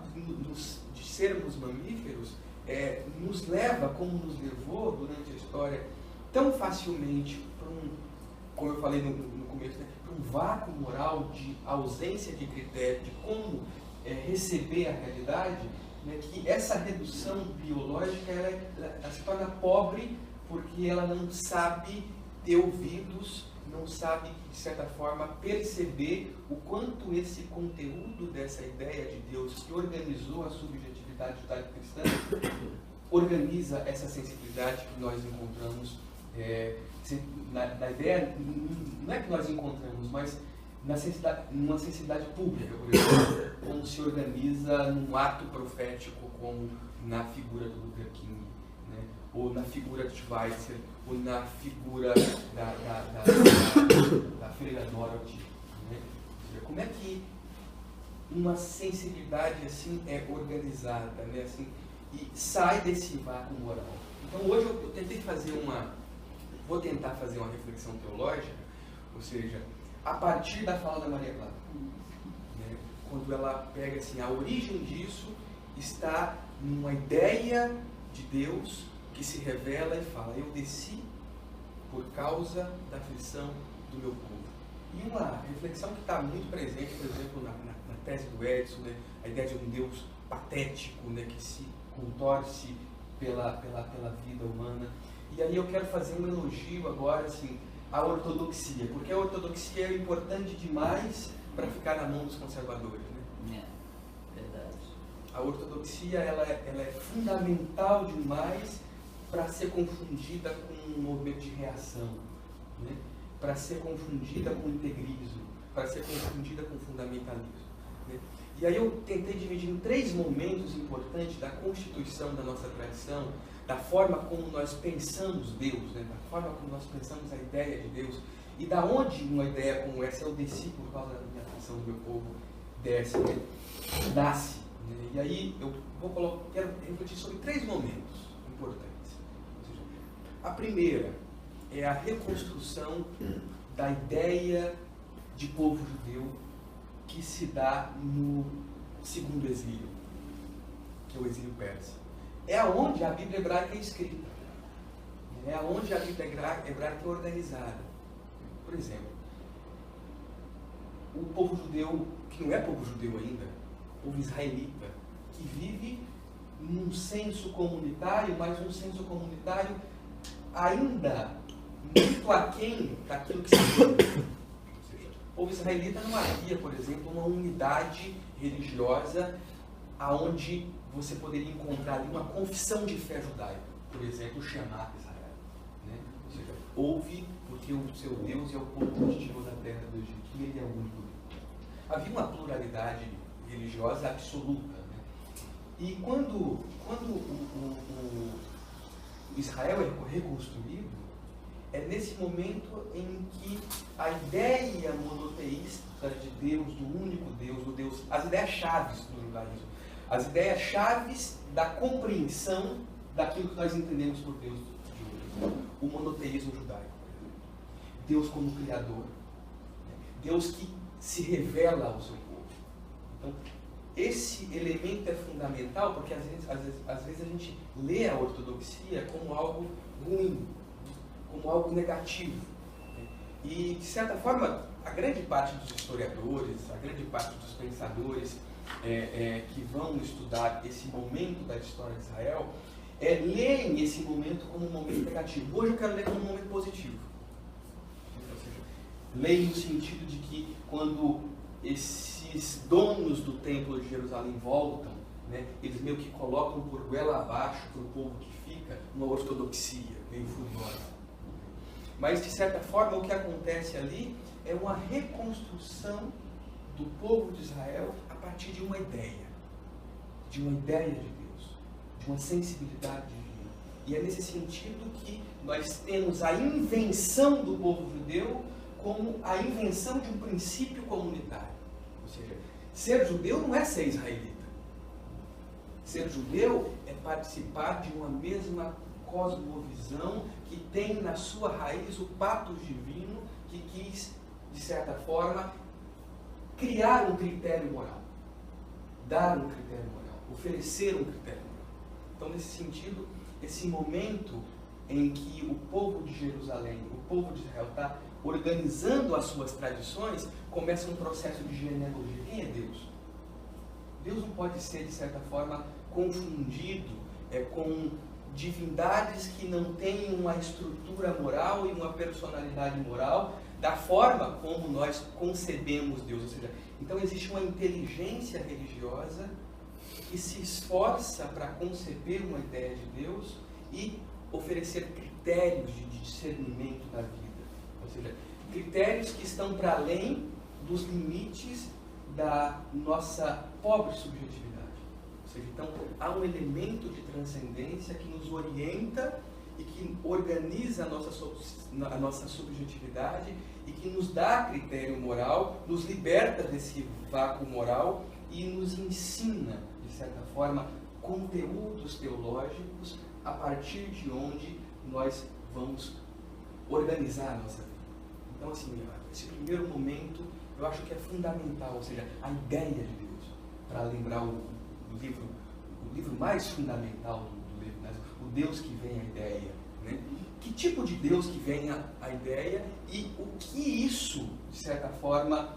de sermos mamíferos nos leva, como nos levou durante a história, tão facilmente para como eu falei no começo, né? Para um vácuo moral de ausência de critério, de como receber a realidade, né? Que essa redução biológica ela se torna pobre porque ela não sabe ter ouvidos, não sabe, de certa forma, perceber o quanto esse conteúdo dessa ideia de Deus que organizou a subjetividade judaico-cristã organiza essa sensibilidade que nós encontramos na ideia, não é que nós encontramos, mas numa sensibilidade pública, por exemplo, como se organiza num ato profético, como na figura do Luther King, né? Ou na figura de Schweitzer, ou na figura da Freira Dorothy, né? Como é que uma sensibilidade assim é organizada, né? Assim, e sai desse vácuo moral? Então hoje eu vou tentar fazer uma reflexão teológica, ou seja, a partir da fala da Maria Clara, né? Quando ela pega assim, a origem disso está numa ideia de Deus que se revela e fala: eu desci por causa da aflição do meu povo. E uma reflexão que está muito presente, por exemplo, na tese do Edson, né? A ideia de um Deus patético, né? Que se contorce pela vida humana. E aí eu quero fazer um elogio agora assim, à ortodoxia, porque a ortodoxia é importante demais para ficar na mão dos conservadores, né? Verdade. A ortodoxia ela é fundamental demais para ser confundida com um movimento de reação, né? Para ser confundida com integrismo, para ser confundida com fundamentalismo, né? E aí eu tentei dividir em 3 momentos importantes da constituição da nossa tradição, da forma como nós pensamos Deus, né? Da forma como nós pensamos a ideia de Deus, e da onde uma ideia como essa, eu desci por causa da minha aflição do meu povo, desce, né? Nasce, né? E aí eu quero refletir sobre 3 momentos importantes. Ou seja, a primeira é a reconstrução da ideia de povo judeu que se dá no segundo exílio, que é o exílio persa. É aonde a Bíblia hebraica é escrita. É aonde a Bíblia hebraica é organizada. Por exemplo, o povo judeu, que não é povo judeu ainda, o povo israelita, que vive num senso comunitário, mas um senso comunitário ainda muito aquém daquilo que se vê. Ou seja, o povo israelita não havia, por exemplo, uma unidade religiosa aonde você poderia encontrar ali uma confissão de fé judaica, por exemplo, o Shema Israel, né? Ou seja, ouve porque o seu Deus é o povo que te tirou da terra do Egito, e ele é o único Deus. Havia uma pluralidade religiosa absoluta, né? E quando o Israel é reconstruído, é nesse momento em que a ideia monoteísta de Deus, do único Deus, do Deus, as ideias chaves do judaísmo, as ideias chaves da compreensão daquilo que nós entendemos por Deus de hoje. O monoteísmo judaico. Deus como Criador. Deus que se revela ao seu povo. Então, esse elemento é fundamental porque às vezes a gente lê a ortodoxia como algo ruim, como algo negativo. E, de certa forma, a grande parte dos historiadores, a grande parte dos pensadores que vão estudar esse momento da história de Israel, leem esse momento como um momento negativo. Hoje eu quero ler como um momento positivo. Ou seja, leem no sentido de que quando esses donos do templo de Jerusalém voltam, né, eles meio que colocam por goela abaixo para o povo que fica uma ortodoxia meio furiosa. Mas, de certa forma, o que acontece ali é uma reconstrução do povo de Israel a partir de uma ideia de Deus, de uma sensibilidade divina. E é nesse sentido que nós temos a invenção do povo judeu como a invenção de um princípio comunitário. Ou seja, ser judeu não é ser israelita. Ser judeu é participar de uma mesma cosmovisão que tem na sua raiz o patos divino que quis, de certa forma, criar um critério moral, dar um critério moral, oferecer um critério moral. Então, nesse sentido, esse momento em que o povo de Jerusalém, o povo de Israel está organizando as suas tradições, começa um processo de genealogia. Quem é Deus? Deus não pode ser, de certa forma, confundido com divindades que não têm uma estrutura moral e uma personalidade moral da forma como nós concebemos Deus. Ou seja, então existe uma inteligência religiosa que se esforça para conceber uma ideia de Deus e oferecer critérios de discernimento da vida. Ou seja, critérios que estão para além dos limites da nossa pobre subjetividade. Ou seja, então há um elemento de transcendência que nos orienta e que organiza a nossa subjetividade e que nos dá critério moral, nos liberta desse vácuo moral e nos ensina, de certa forma, conteúdos teológicos a partir de onde nós vamos organizar a nossa vida. Então, assim, esse primeiro momento eu acho que é fundamental, ou seja, a ideia de Deus, para lembrar o livro mais fundamental do livro, né? O Deus que vem à ideia, né? Que tipo de Deus que vem à ideia e o que isso, de certa forma,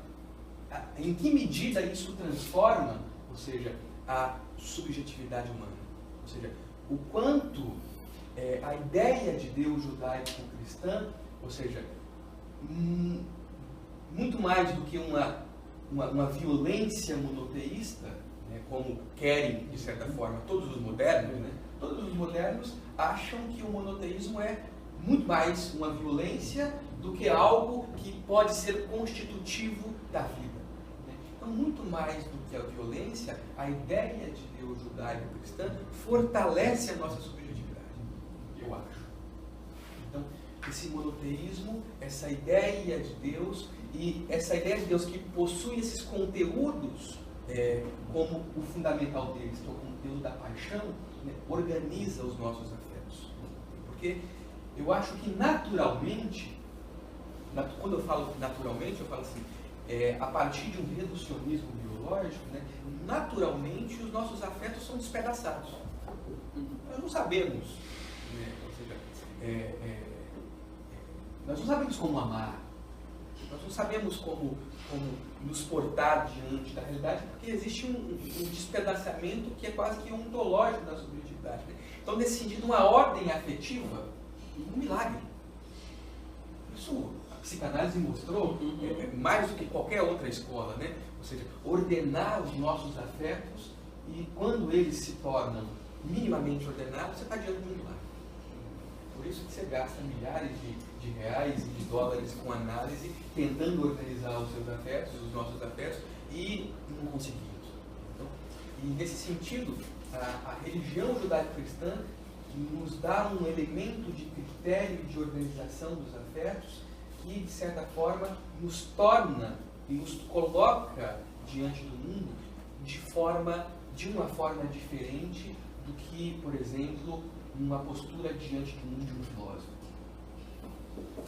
em que medida isso transforma, ou seja, a subjetividade humana, ou seja, o quanto a ideia de Deus judaico-cristã, ou seja, muito mais do que uma violência monoteísta, né, como querem, de certa forma, todos os modernos, né? Todos os modernos acham que o monoteísmo é muito mais uma violência do que algo que pode ser constitutivo da vida. Né? Então, muito mais do que a violência, a ideia de Deus judaico-cristã fortalece a nossa subjetividade, eu acho. Então, esse monoteísmo, essa ideia de Deus, e essa ideia de Deus que possui esses conteúdos como o fundamental deles, que é o conteúdo da paixão, né, organiza os nossos afetos. Porque eu acho que naturalmente, quando eu falo naturalmente, eu falo assim, a partir de um reducionismo biológico, né, naturalmente os nossos afetos são despedaçados. Nós não sabemos, né, ou seja, nós não sabemos como amar. Nós não sabemos como nos portar diante da realidade, porque existe um despedaçamento que é quase que ontológico da subjetividade. Né? Então, nesse sentido, uma ordem afetiva, um milagre. Isso a psicanálise mostrou mais do que qualquer outra escola, né? Ou seja, ordenar os nossos afetos e quando eles se tornam minimamente ordenados, você está diante de um milagre. Por isso que você gasta milhares de reais e de dólares com análise, tentando organizar os seus afetos, os nossos afetos, e não conseguimos. Então, e nesse sentido, a religião judaico-cristã nos dá um elemento de critério de organização dos afetos que, de certa forma, nos torna e nos coloca diante do mundo de uma forma diferente do que, por exemplo, uma postura diante do mundo de um filósofo.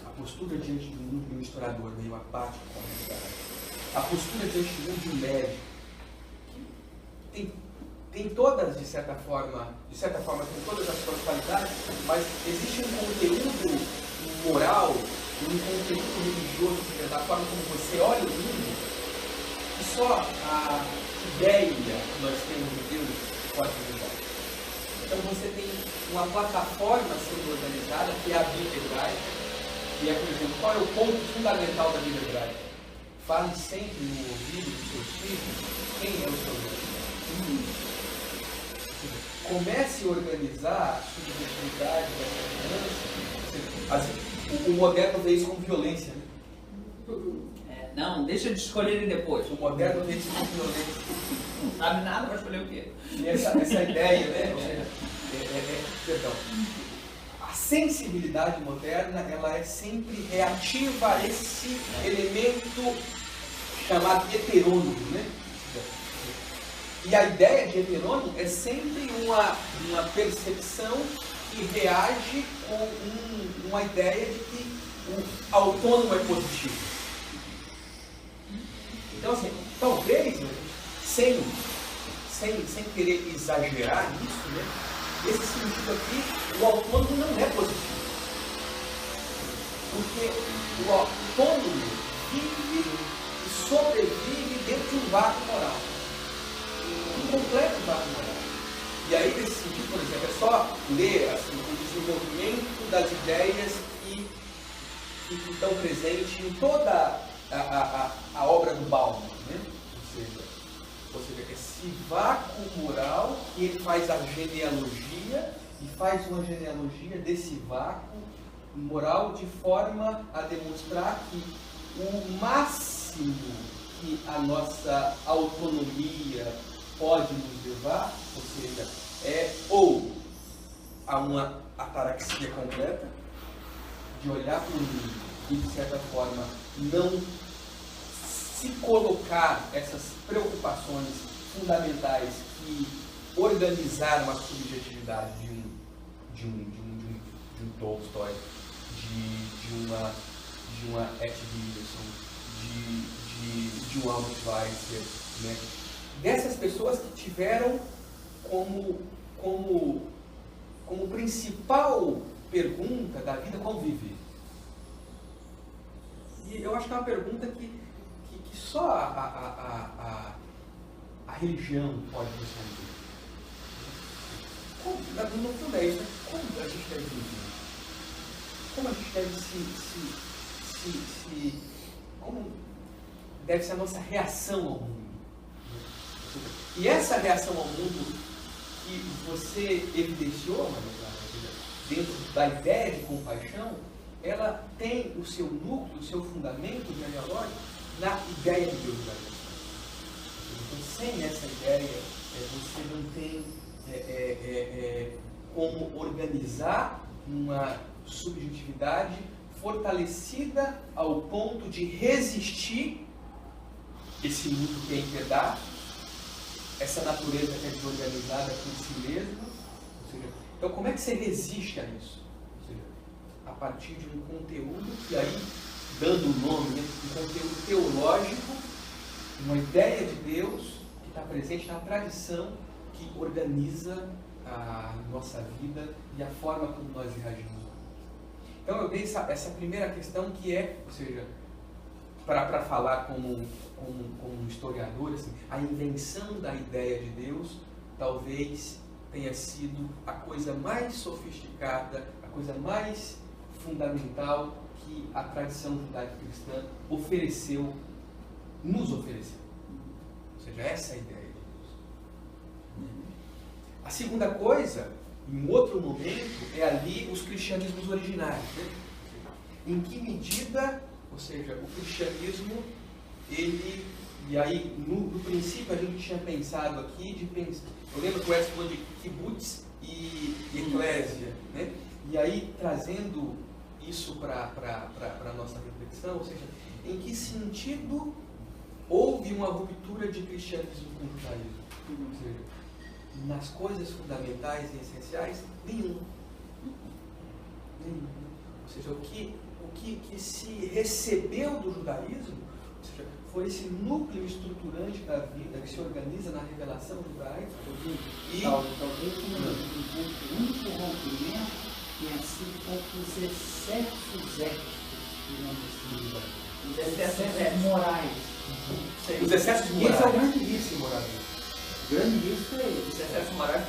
A postura diante do mundo de um historiador meio apático com a realidade. A postura diante do mundo de um médico. Tem todas, de certa forma, tem todas as suas qualidades, mas existe um conteúdo moral, um conteúdo religioso, da forma como você olha o mundo, que só a ideia que nós temos de Deus pode mudar. Então você tem uma plataforma sendo organizada, que é a Bíblia hebraica, e é, por exemplo, qual é o ponto fundamental da Bíblia hebraica? Fale sempre no ouvido dos seus filhos quem é o seu Deus. Comece a organizar a subjetividade da criança. O moderno vê isso como violência. Né? Não, deixa de escolherem depois. O moderno vê isso como violência. Não sabe nada, vai escolher o quê? E essa ideia, né? Ou seja, perdão. A sensibilidade moderna, ela é sempre reativa a esse elemento chamado heterônomo, né? E a ideia de heterônomo é sempre uma percepção que reage com uma ideia de que o autônomo é positivo. Então, assim, talvez, sem querer exagerar nisso, né? Esse sentido aqui, o autônomo não é positivo. Porque o autônomo vive e sobrevive dentro de um vácuo moral. Um completo vácuo moral. E aí, nesse sentido, por exemplo, é só ler assim, o desenvolvimento das ideias que estão presentes em toda a obra do Bauman, né? Ou seja, esse vácuo moral que ele faz a genealogia e faz uma genealogia desse vácuo moral de forma a demonstrar que o máximo que a nossa autonomia pode nos levar, ou seja, é ou a uma ataraxia completa, de olhar para o mundo e, de certa forma, não se colocar essas preocupações fundamentais que organizaram a subjetividade de um Tolstói, de uma Etty Wilson, de um Albert Schweitzer, né? Dessas pessoas que tiveram como principal pergunta da vida como viver. E eu acho que é uma pergunta que só a religião pode responder. No fundo é isso, né? Como a gente deve viver? Como a gente deve como deve ser a nossa reação ao mundo? E essa reação ao mundo que você evidenciou, dentro da ideia de compaixão, ela tem o seu núcleo, o seu fundamento genealógico na ideia de Deus da vida. Então, sem essa ideia, você não tem como organizar uma subjetividade fortalecida ao ponto de resistir esse mundo que é impedaço, essa natureza que é desorganizada por si mesma. Ou seja, então, como é que você resiste a isso? Ou seja, a partir de um conteúdo que aí, dando o nome, né, um conteúdo teológico, uma ideia de Deus que está presente na tradição que organiza a nossa vida e a forma como nós reagimos. Então eu dei essa primeira questão que é, ou seja, para falar como um historiador, assim, a invenção da ideia de Deus talvez tenha sido a coisa mais sofisticada, a coisa mais fundamental que a tradição judaico-cristã nos ofereceu. Ou seja, essa é a ideia de Deus. A segunda coisa, em outro momento, é ali os cristianismos originários. Né? Em que medida, ou seja, o cristianismo, ele, e aí no princípio a gente tinha pensado aqui, eu lembro que o Edson falou de kibbutz e eclésia, né? E aí trazendo isso para a nossa reflexão, ou seja, em que sentido houve uma ruptura de cristianismo com o judaísmo? Ou seja, nas coisas fundamentais e essenciais, nenhum. Ou seja, o que se recebeu do judaísmo, ou seja, foi esse núcleo estruturante da vida que se organiza na revelação judaica. Talvez o único rompimento tenha sido com os excessos éticos, digamos assim, os excessos morais. Os excessos morais. Esse é o grande risco moral. O grande risco é esse. Os excessos morais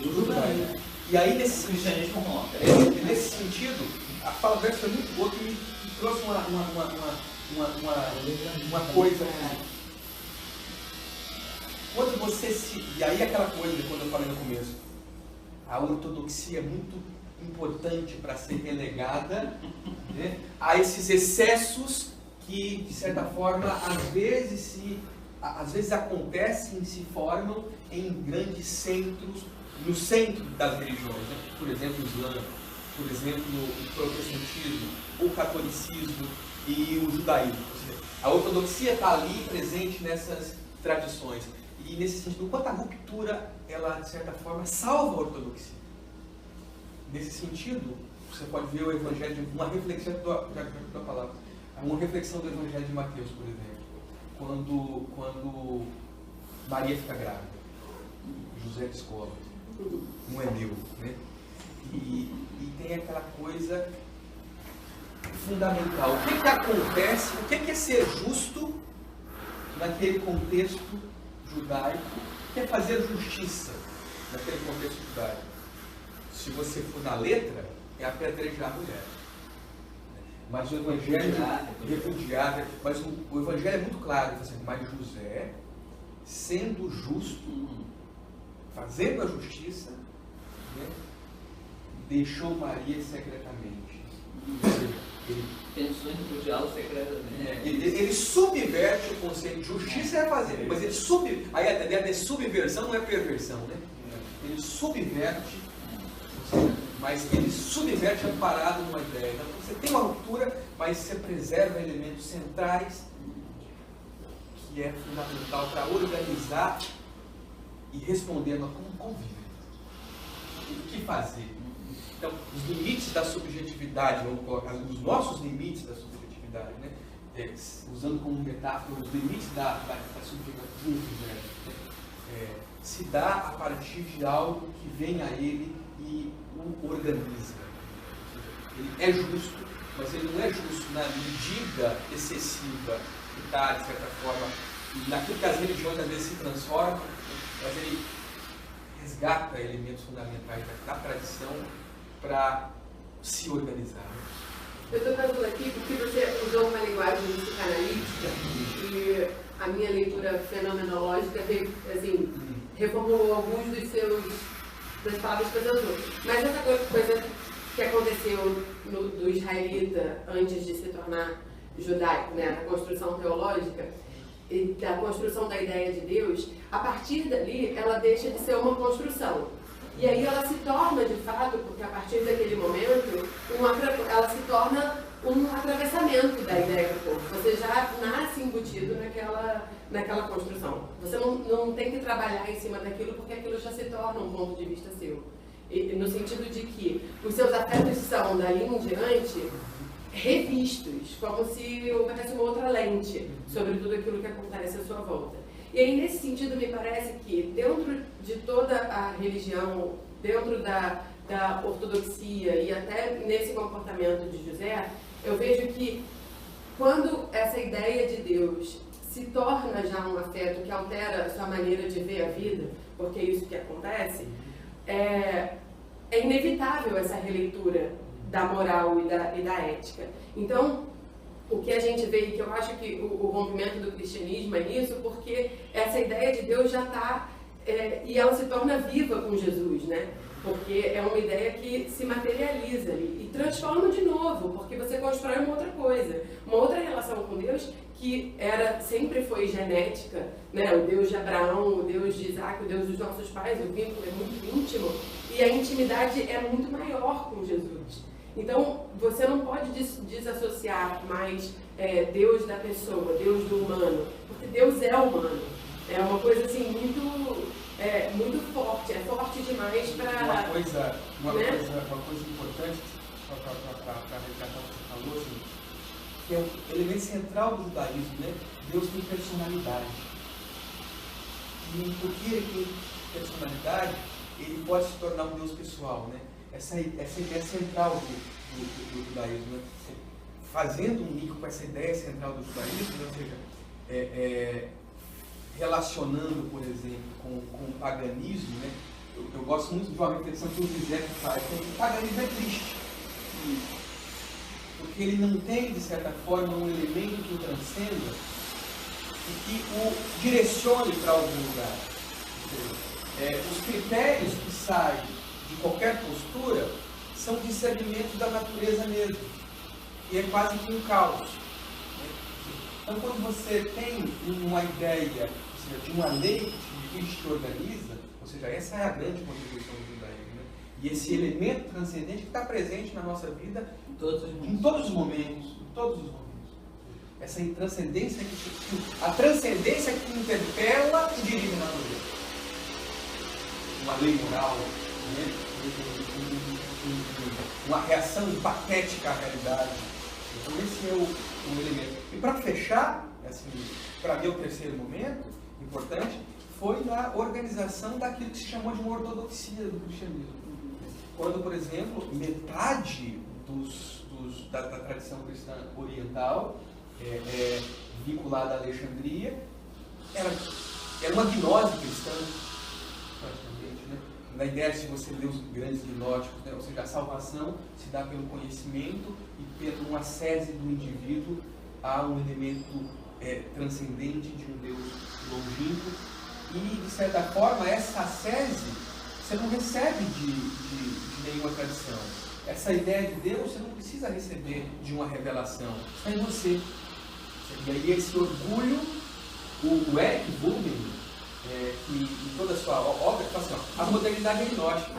do judaísmo. E aí, nesse cristianismo rompe. Nesse sentido, a fala do Edson foi muito boa, que me trouxe uma coisa. Quando você se... E aí aquela coisa, quando eu falei no começo, a ortodoxia é muito importante para ser relegada, né, a esses excessos que, de certa forma, às vezes acontecem e se formam em grandes centros, no centro das religiões, né? Por exemplo, o Islã, por exemplo, o protestantismo, o catolicismo e o judaísmo. Ou seja, a ortodoxia está ali presente nessas tradições. E nesse sentido, quanto à ruptura, ela, de certa forma, salva a ortodoxia. Nesse sentido, você pode ver o Evangelho, uma reflexão da palavra, uma reflexão do Evangelho de Mateus, por exemplo, quando Maria fica grávida, José descobre, não é meu, né? E tem aquela coisa fundamental. O que acontece, o que é ser justo naquele contexto judaico? O que é fazer justiça naquele contexto judaico? Se você for na letra, é apedrejar a mulher. Mas o Evangelho repudiar, mas o Evangelho é muito claro, assim, mas José, sendo justo, fazendo a justiça, né, deixou Maria secretamente. Ele pensou em repudiá-lo secretamente. Ele subverte o conceito de justiça, é fazer, mas ele aí a ideia de subversão não é perversão, né? Ele subverte, mas ele subverte amparado numa ideia. Então você tem uma ruptura, mas você preserva elementos centrais que é fundamental para organizar e responder a como convive. O que fazer? Então, os limites da subjetividade, vamos colocar, os nossos limites da subjetividade, né? Usando como metáfora os limites da subjetividade, se dá a partir de algo que vem a ele e o organiza. Ele é justo, mas ele não é justo na medida excessiva que está, de certa forma, naquilo que as religiões às vezes se transformam, mas ele resgata elementos fundamentais da tradição para se organizar. Eu estou pensando aqui porque você usou uma linguagem psicanalítica e a minha leitura fenomenológica assim, reformulou alguns das palavras que você usou. Mas essa coisa que aconteceu do israelita antes de se tornar judaico, né, da construção teológica, e da construção da ideia de Deus, a partir dali ela deixa de ser uma construção. E aí ela se torna, de fato, porque a partir daquele momento, ela se torna um atravessamento da ideia do corpo. Você já nasce embutido naquela construção. Você não tem que trabalhar em cima daquilo, porque aquilo já se torna um ponto de vista seu. E, no sentido de que os seus afetos são, dali em diante, revistos, como se houvesse uma outra lente sobre tudo aquilo que acontece à sua volta. E aí, nesse sentido, me parece que dentro de toda a religião, dentro da ortodoxia e até nesse comportamento de José, eu vejo que quando essa ideia de Deus se torna já um afeto que altera a sua maneira de ver a vida, porque é isso que acontece, é inevitável essa releitura da moral e da ética. Então, o que a gente vê, e que eu acho que o rompimento do cristianismo é isso, porque essa ideia de Deus já está, e ela se torna viva com Jesus, né? Porque é uma ideia que se materializa ali e transforma de novo, porque você constrói uma outra coisa, uma outra relação com Deus que sempre foi genética, né? O Deus de Abraão, o Deus de Isaac, o Deus dos nossos pais, o vínculo é muito íntimo e a intimidade é muito maior com Jesus. Então, você não pode desassociar mais Deus da pessoa, Deus do humano, porque Deus é humano. É uma coisa assim muito forte, é forte demais para... Uma coisa importante, para resgatar o que você falou, assim, que é o elemento central do judaísmo, né? Deus tem personalidade. E porque ele tem personalidade, ele pode se tornar um Deus pessoal, né? Essa ideia central do judaísmo, né? Fazendo um link com essa ideia central do judaísmo, ou seja, relacionando, por exemplo, com o paganismo, né? Eu gosto muito de uma reflexão que o José faz, que o paganismo é triste, porque ele não tem, de certa forma, um elemento que o transcenda e que o direcione para algum lugar. Os critérios que saem de qualquer postura são discernimentos da natureza mesmo, e é quase que um caos. Então, quando você tem uma ideia, ou seja, de uma lei que te organiza, ou seja, essa é a grande contribuição do judaísmo, né? E esse elemento transcendente que está presente na nossa vida em todos os momentos. Essa transcendência, a transcendência que interpela e dirige na natureza. Uma lei moral, né? Uma reação patética à realidade. Então esse é o elemento. E para fechar, assim, para mim o terceiro momento importante foi na organização daquilo que se chamou de uma ortodoxia do cristianismo. Quando, por exemplo, metade da tradição cristã oriental vinculada à Alexandria era uma gnose cristã, praticamente, né? Na ideia de você ler os grandes gnósticos, né? Ou seja, a salvação se dá pelo conhecimento e por uma ascese do indivíduo a um elemento transcendente de um Deus longínquo. E, de certa forma, essa ascese você não recebe de nenhuma tradição. Essa ideia de Deus você não precisa receber de uma revelação, está em você. E aí esse orgulho, o Eric Burden, que em toda a sua obra, fala assim, a modernidade é agnóstica.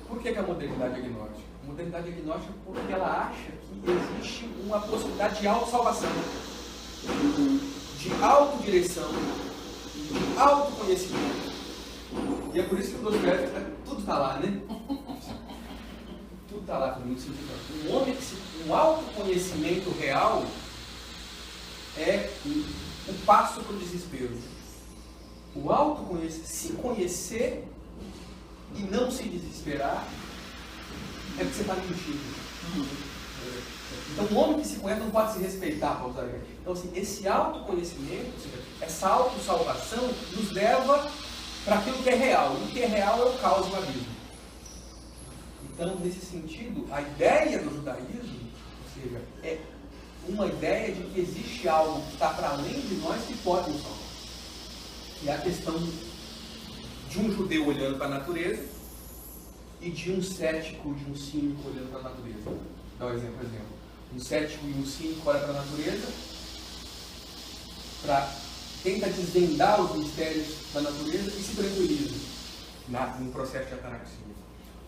Por que a modernidade é agnóstica? A modernidade é agnóstica porque ela acha que existe uma possibilidade de autossalvação, de autodireção, de autoconhecimento. E é por isso que o Dostoiévski, tudo está lá, né? Tudo está lá, muito significante. Um homem um autoconhecimento real é o passo para o desespero. O autoconhecimento, se conhecer e não se desesperar, é porque você está mentindo. Então, um homem que se conhece não pode se respeitar, para usar isso. Então, assim, esse autoconhecimento, ou seja, essa autossalvação, nos leva para aquilo que é real. E o que é real é o caos do abismo. Então, nesse sentido, a ideia do judaísmo, ou seja, é uma ideia de que existe algo que está para além de nós que pode nos salvar. E a questão de um judeu olhando para a natureza e de um cético, de um cínico olhando para a natureza. Vou dar um exemplo. Um cético e um cínico olham para a natureza, tenta desvendar os mistérios da natureza e se tranquiliza num processo de ataraxia.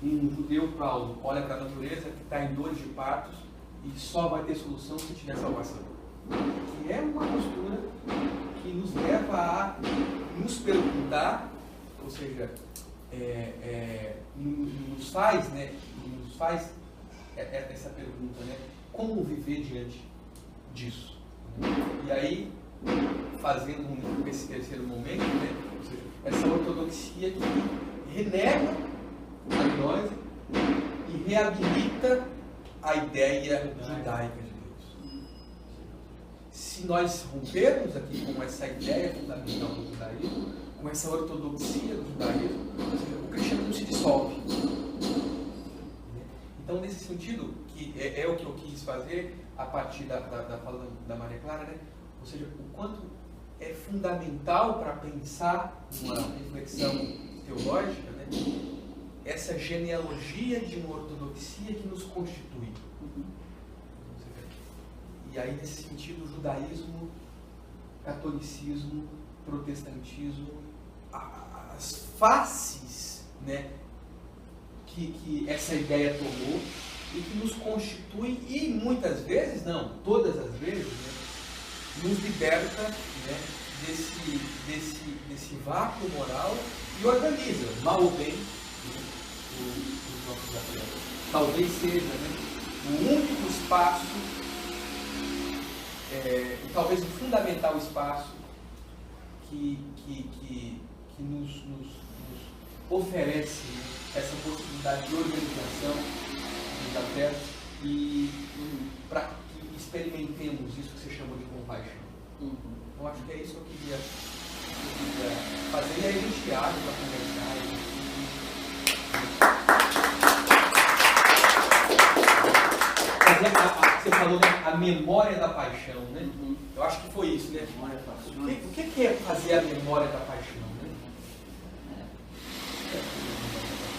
Um judeu, Paulo, olha para a natureza que está em dores de partos e só vai ter solução se tiver salvação. Que é uma postura que nos leva a nos perguntar, ou seja, nos faz essa pergunta, né? Como viver diante disso? E aí, fazendo esse terceiro momento, né? Ou seja, essa ortodoxia que renega a gnose e reabilita a ideia judaica de Deus. se nós rompermos aqui com essa ideia fundamental do judaísmo, com essa ortodoxia do judaísmo, ou seja, o cristianismo se dissolve. Então, nesse sentido, que é o que eu quis fazer a partir da fala da Maria Clara, né? Ou seja, o quanto é fundamental para pensar uma reflexão teológica, né? Essa genealogia de uma ortodoxia que nos constitui. E aí, nesse sentido, o judaísmo, catolicismo, protestantismo, as faces, né, que essa ideia tomou e que nos constitui e muitas vezes, não, todas as vezes, né, nos liberta, né, desse vácuo moral e organiza, mal ou bem, os nossos atletas. Talvez seja, né, o único espaço, talvez o fundamental espaço que nos oferece essa possibilidade de organização dos afetos e para que experimentemos isso que você chamou de compaixão. Eu acho que é isso que eu queria fazer, e aí a gente abre para conversar. Você falou a memória da paixão, né? Eu acho que foi isso, né? O que é fazer a memória da paixão, né?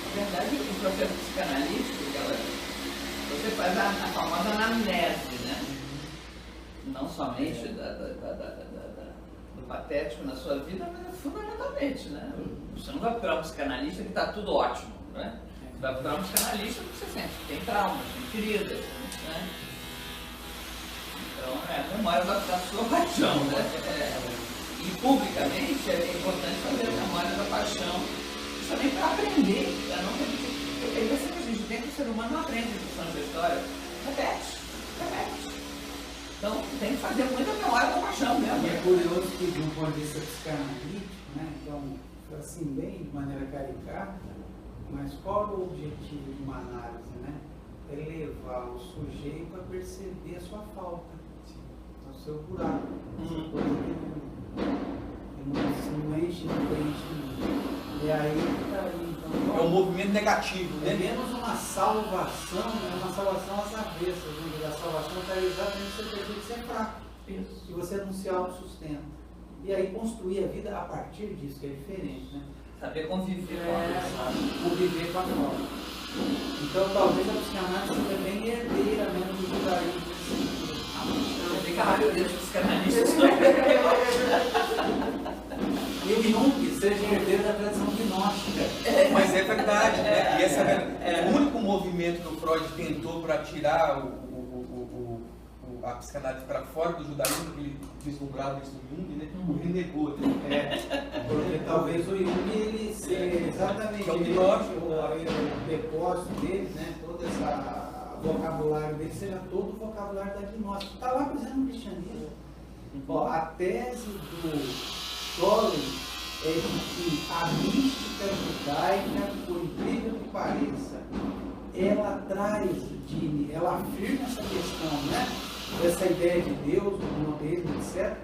Na verdade, o processo psicanalítico, você faz a famosa anamnese, né? Não somente do patético na sua vida, mas fundamentalmente, né? Você não vai procurar um psicanalista que está tudo ótimo, né? Você vai procurar um psicanalista que você sente que tem traumas, tem feridas, né? Então, é a memória da sua paixão, né? E publicamente é importante fazer a memória da paixão, também para aprender, para não repetir. Eu penso que a gente tem que o ser humano não aprende a questão da história, repete. Então tem que fazer muita memória da paixão mesmo. E é curioso que, de um ponto de vista psicanalítico, né? Então, assim, bem de maneira caricata, mas qual o objetivo de uma análise, né? É levar o sujeito a perceber a sua falta, o seu buraco, essa coisa que não enche, não preenche. E aí, então, é um movimento negativo, né? É menos uma salvação, né? Uma salvação às avessas, né? A salvação está exatamente você perceber que você é fraco, que você não se autossustenta. E aí construir a vida a partir disso, que é diferente, né? Saber conviver com a conviver com a falta. Então talvez a psicanálise seja bem herdeira mesmo do judaísmo. A maioria dos psicanalistas E o Jung seja herdeiro da tradição gnóstica. Mas é verdade, né? E essa o único movimento que o Freud tentou para tirar a psicanálise para fora do judaísmo, que ele vislumbrava isso no Jung, né? O renegou, né? Porque talvez o Jung ele seja exatamente o depósito dele, né? Todo esse vocabulário dele seja todo o vocabulário da gnóstica. Está lá, por exemplo, no cristianismo. Ó, a tese do Scholem é de que a mística judaica, por incrível que pareça, ela traz, ela afirma essa questão, né? Essa ideia de Deus, do monoteísmo, etc.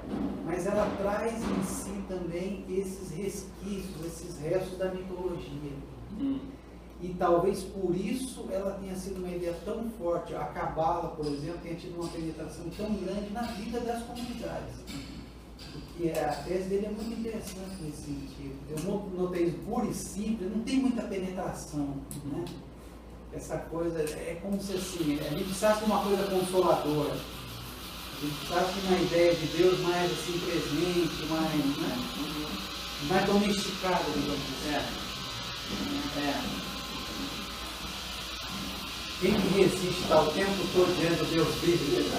Mas ela traz em si também esses resquícios, esses restos da mitologia. E talvez por isso ela tenha sido uma ideia tão forte. A Cabala, por exemplo, tenha tido uma penetração tão grande na vida das comunidades. Porque a tese dele é muito interessante nesse sentido. Eu notei isso puro e simples, não tem muita penetração, né? Essa coisa é como se assim, a gente precisasse de uma coisa consoladora. A gente precisasse de uma ideia de Deus mais assim presente, mais, né? Mais domesticada, digamos assim. Quem que resiste estar o tempo todo dizendo Deus vive?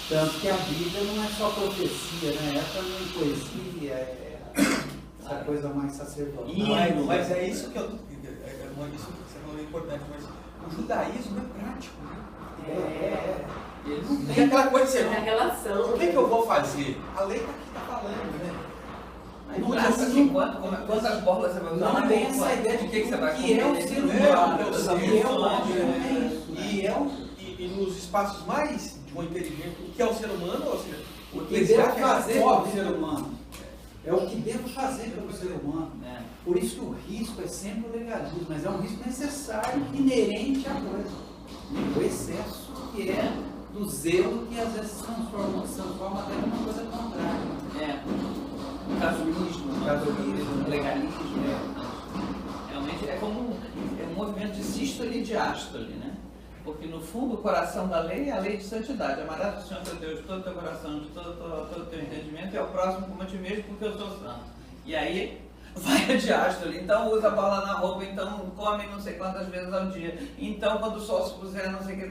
Tanto que a Bíblia não é só profecia, né? É também poesia, essa coisa mais sacerdotal. Mas é isso que isso que você falou é importante, mas o judaísmo é prático, né? Não tem aquela coisa de a relação. O que eu vou fazer? A lei está aqui, está falando, né? Quantas borlas você vai usar? Não tem essa ideia de que você vai comer. Que é o ser humano, E nos passos mais de uma inteligência, o que é o ser humano, ou seja, O que devo fazer pelo pelo ser humano. É o que devo fazer pelo ser humano. É. Por isso que o risco é sempre o legalismo, mas é um risco necessário, inerente à coisa. O excesso que é do zelo que às vezes se transforma até numa coisa contrária. O casuísmo, Casuísmo. o legalismo. Realmente é como um movimento de sístole e diástole, né? Porque no fundo o coração da lei é a lei de santidade. Amarás o Senhor teu Deus de todo o teu coração, de todo o teu entendimento, e ao próximo como a ti mesmo, porque eu sou santo. E aí vai a diástole, então usa a bola na roupa, então come não sei quantas vezes ao dia, então quando o sol se puser não sei o que,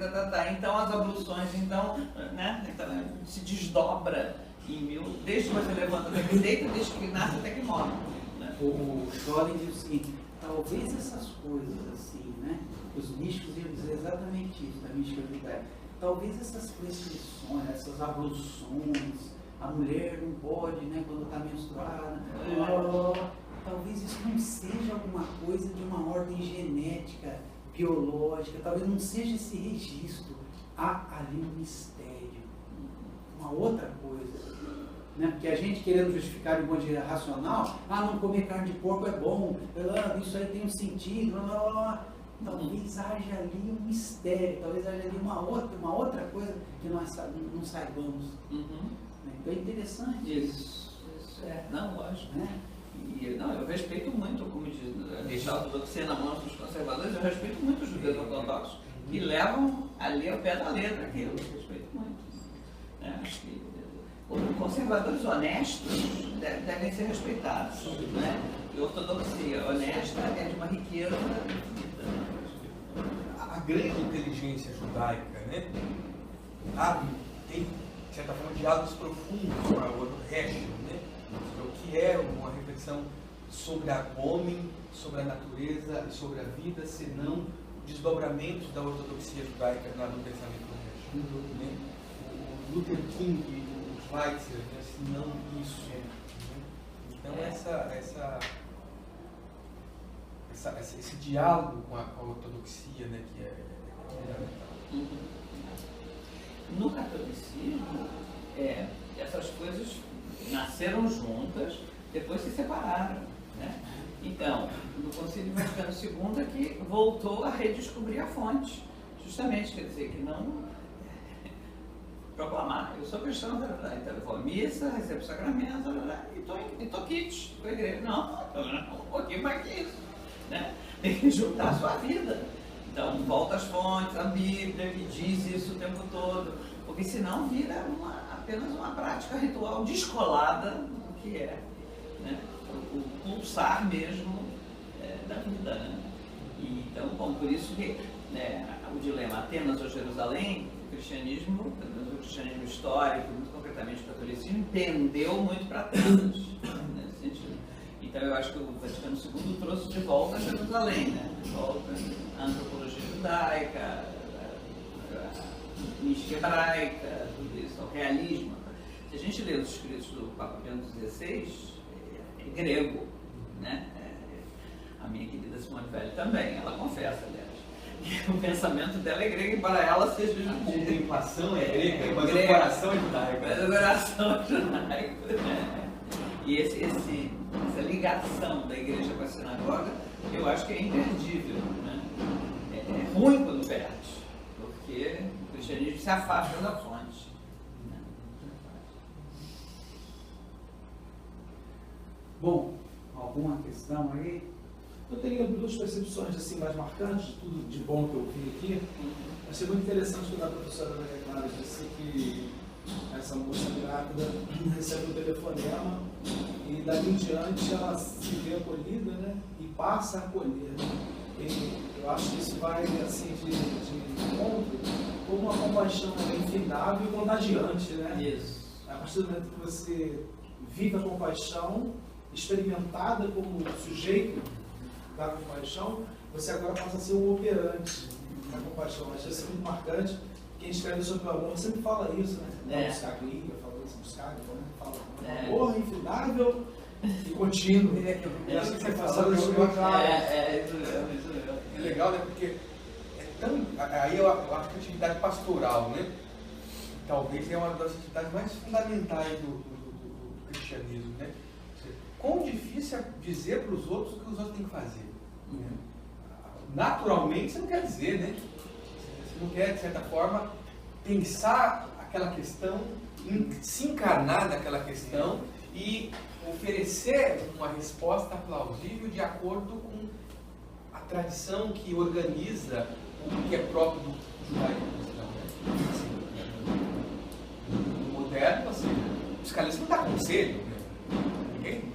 então as abluções, então, né? Então se desdobra em mil, desde que você levanta até que deita, desde que nasce até que morre. Né? O Scholem diz o seguinte, talvez essas coisas assim, né? Os místicos iam dizer exatamente isso, da mística judaica. Talvez essas prescrições, essas abluções, a mulher não pode, né, quando está menstruada, talvez isso não seja alguma coisa de uma ordem genética, biológica, talvez não seja esse registro. Há ali um mistério, uma outra coisa. Né? Porque a gente querendo justificar de uma maneira racional, não comer carne de porco é bom, isso aí tem um sentido, talvez haja ali um mistério, talvez haja ali uma outra coisa que nós não saibamos. Então é interessante. Isso é. Não, lógico. Né? Eu respeito muito, como diz a ortodoxia na mão dos conservadores, eu respeito muito os judeus ortodoxos que levam ali ao pé da letra aquilo. Eu respeito muito. Acho que os conservadores honestos devem ser respeitados. Né? E a ortodoxia honesta é de uma riqueza infinita. A grande inteligência judaica, né? Tem, de certa forma, diálogos profundos para o resto, né? O que é uma reflexão sobre o homem, sobre a natureza e sobre a vida, senão desdobramentos da ortodoxia judaica no pensamento do resto. Né? O Luther King e o Schweitzer, né? Senão isso. Né? Então esse diálogo com a ortodoxia, né, que é fundamental. No catolicismo, essas coisas nasceram juntas, depois se separaram. Né? Então, no Concílio Vaticano II é que voltou a redescobrir a fonte, justamente, quer dizer, que não proclamar, eu sou cristão, então eu vou à missa, recebo o sacramento, e estou quites, estou igreja. Não, um pouquinho mais que isso. Né? Tem que juntar a sua vida. Então, volta às fontes, a Bíblia, que diz isso o tempo todo, porque senão vira apenas uma prática ritual descolada do que é, né? o pulsar mesmo da vida. Né? E, então, bom, por isso que o dilema Atenas ou Jerusalém, o cristianismo histórico, muito concretamente o catolicismo, pendeu muito para Atenas, nesse sentido. Então eu acho que o Vaticano II trouxe de volta a Jerusalém, né? De volta a antropologia judaica, a mística hebraica, tudo isso, o realismo. Se a gente lê os escritos do Papa Bento XVI, é grego, né? A minha querida Simone Weil também, ela confessa, aliás. E o pensamento dela é grego, embora ela seja judia. A contemplação é grega, mas o coração é judaico. Mas o coração é judaico, né? E essa ligação da igreja com a sinagoga, eu acho que é imperdível. Né? É ruim quando perde, porque o cristianismo se afasta da fonte. Né? Bom, alguma questão aí? Eu teria duas percepções assim, mais marcantes, de tudo de bom que eu vi aqui. Achei muito interessante quando a professora Maria Clara disse que essa moça grávida recebe um telefonema e dali em diante ela se vê acolhida, né? E passa a acolher. E eu acho que isso vai assim, de encontro com uma compaixão infindável e contagiante, né? Isso. A partir do momento que você vive a compaixão, experimentada como sujeito da compaixão, você agora passa a ser o operante da compaixão. Acho isso muito marcante. Quem escreve sobre o amor sempre fala isso, né? Buscar Gliga, fala isso, buscar, fala amor infindável e contínuo. Acho que você isso falou isso isso mesmo. é legal, né? Porque aí eu acho que a atividade pastoral, né? Talvez é uma das atividades mais fundamentais do cristianismo, né? Quão difícil é dizer para os outros o que os outros têm que fazer. Né? Naturalmente, você não quer dizer, né? Você não quer, de certa forma, pensar aquela questão, se encarnar naquela questão e oferecer uma resposta plausível de acordo com a tradição que organiza o que é próprio do judaísmo cristão. Né? Assim, no moderno, assim, o psicanalista não dá conselho, né?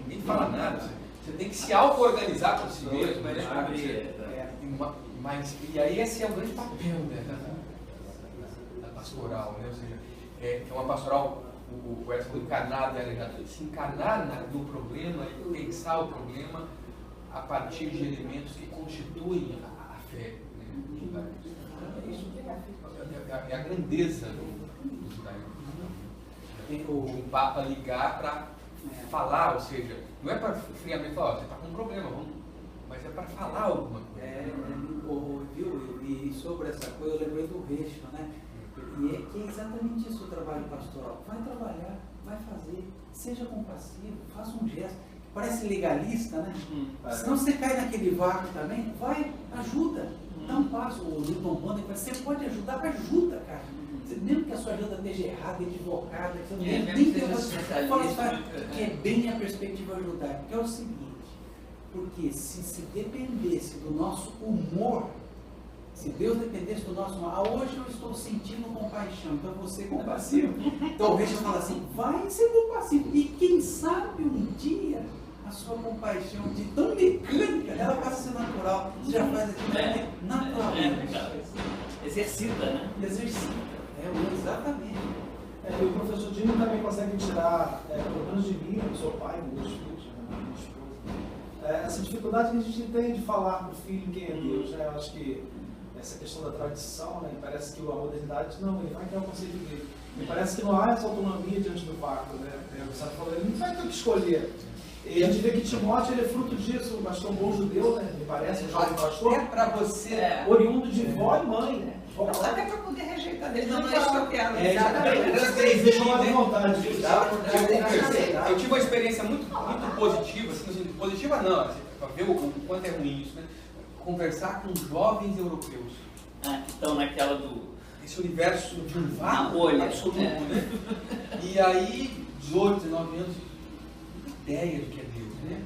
Ninguém fala nada. Você tem que se auto-organizar por si mesmo. E aí esse é o grande papel, né, da pastoral, né? Ou seja, é uma pastoral, o Edson encarnado, se encarnar no problema e pensar o problema a partir de elementos que constituem a fé. Né? Isso é a grandeza do judaísmo. O Papa ligar para falar, ou seja, não é para friamente falar, você está com um problema, mas é para falar alguma coisa. E sobre essa coisa, eu lembrei do Recho, né? E é que é exatamente isso o trabalho pastoral. Vai trabalhar, vai fazer, seja compassivo, faça um gesto. Parece legalista, né? Senão você cai naquele vácuo também, vai, ajuda. Dá um passo, o Newton Bonner, você pode ajudar, ajuda, cara. Mesmo que a sua ajuda esteja errada, equivocada, que é bem a perspectiva de ajudar. Porque é o seguinte, porque se dependesse do nosso humor, se Deus dependesse do nosso humor, hoje eu estou sentindo compaixão, então você compassivo. Então o Recho fala assim, vai ser compassivo. E quem sabe um dia a sua compaixão de tão mecânica, ela passa a ser natural. Você já faz aquilo naturalmente. Exercita, né? Exercita. Exatamente. E o professor Dino também consegue tirar, pelo menos de mim, eu sou pai, meus filhos, minha esposa, essa dificuldade que a gente tem de falar para o filho quem é Deus. Né? Eu acho que essa questão da tradição, né? Parece que a modernidade, não, ele vai criar o conceito dele. Me parece que não há essa autonomia diante do vácuo. Né? O Santo falou, ele não vai ter que escolher. E a gente vê que Timóteo ele é fruto disso, um pastor bom judeu, né? Me parece, um jovem pastor. É para você, oriundo de vó e mãe. Até para poder rejeitar dele, não é isso que eu quero. Eu tive uma experiência muito positiva, assim, positiva não, para ver o quanto é ruim isso, né? Conversar com jovens europeus. Que estão naquela esse universo de um vácuo absoluto, né? E aí, 18, 19 anos, ideia do que é Deus, né?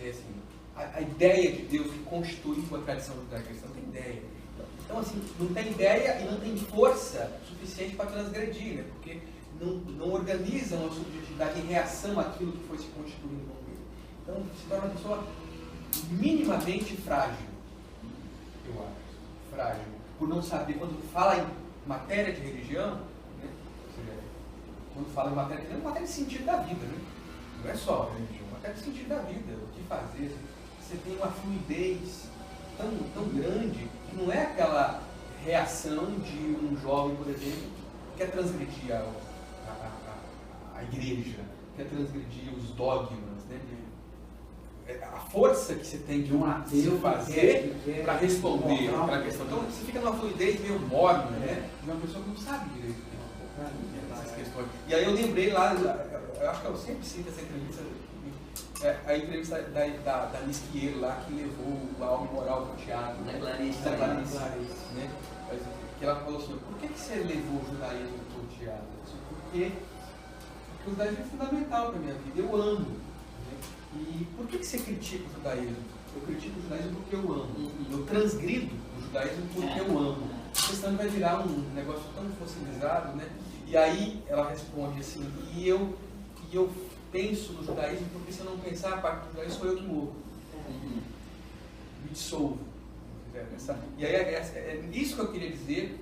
Assim, a ideia de Deus que constitui a tradição judaico-cristã, não tem ideia. Então, assim, não tem ideia e não tem força suficiente para transgredir, né? Porque não organizam a subjetividade em reação àquilo que foi se constituindo com ele. Então, se torna uma pessoa minimamente frágil, eu acho. Frágil. Por não saber, quando fala em matéria de religião, né? Ou seja, quando fala em matéria de religião, é matéria de sentido da vida, né? Não é só religião, é matéria de sentido da vida, o que fazer. Você tem uma fluidez tão grande que não é aquela reação de um jovem, por exemplo, que quer transgredir a igreja, quer transgredir os dogmas, né? A força que você tem de se fazer para responder aquela questão. Então você fica numa fluidez meio morna, né? De uma pessoa que não sabe direito essas questões. E aí eu lembrei lá, eu acho que eu sempre cito essa entrevista, a entrevista da Nisquiero lá, que levou a alma moral do teatro. Da Clarice. Né? Que ela falou assim, por que você levou o judaísmo para o teatro? Porque o judaísmo é fundamental para a minha vida, eu amo. Né? E por que você critica o judaísmo? Eu critico o judaísmo porque eu amo. Eu transgrido o judaísmo porque eu amo. Porque senão vai virar um negócio tão fossilizado, né? E aí ela responde assim, e eu penso no judaísmo porque se eu não pensar a parte do judaísmo sou eu que morro. Me dissolvo. E aí é isso que eu queria dizer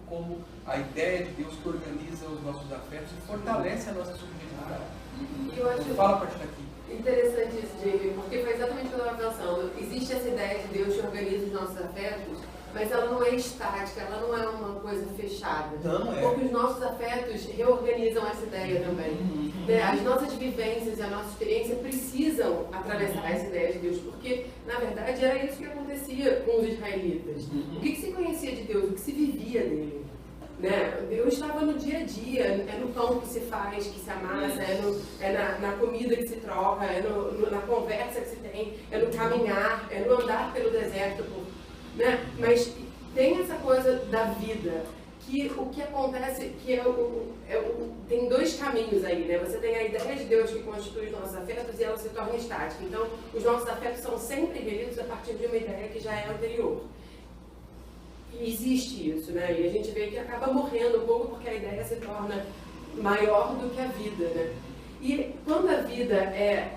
como a ideia de Deus que organiza os nossos afetos e fortalece a nossa subjetividade. Eu acho Fala a partir daqui. Interessante isso, Jamie, porque foi exatamente o que eu estava pensando. Existe essa ideia de Deus que organiza os nossos afetos, mas ela não é estática, ela não é uma coisa coisa fechada. Não, Porque os nossos afetos reorganizam essa ideia também. Né? As nossas vivências e a nossa experiência precisam atravessar essa ideia de Deus, porque, na verdade, era isso que acontecia com os israelitas. O que se conhecia de Deus? O que se vivia dele? Né? Deus estava no dia a dia, é no pão que se faz, que se amassa, é na comida que se troca, é na conversa que se tem, é no caminhar, é no andar pelo deserto. Né? Mas tem essa coisa da vida, que o que acontece, que tem dois caminhos aí, né? Você tem a ideia de Deus que constitui os nossos afetos e ela se torna estática. Então, os nossos afetos são sempre revidos a partir de uma ideia que já é anterior. E existe isso, né? E a gente vê que acaba morrendo um pouco porque a ideia se torna maior do que a vida, né? E quando a vida é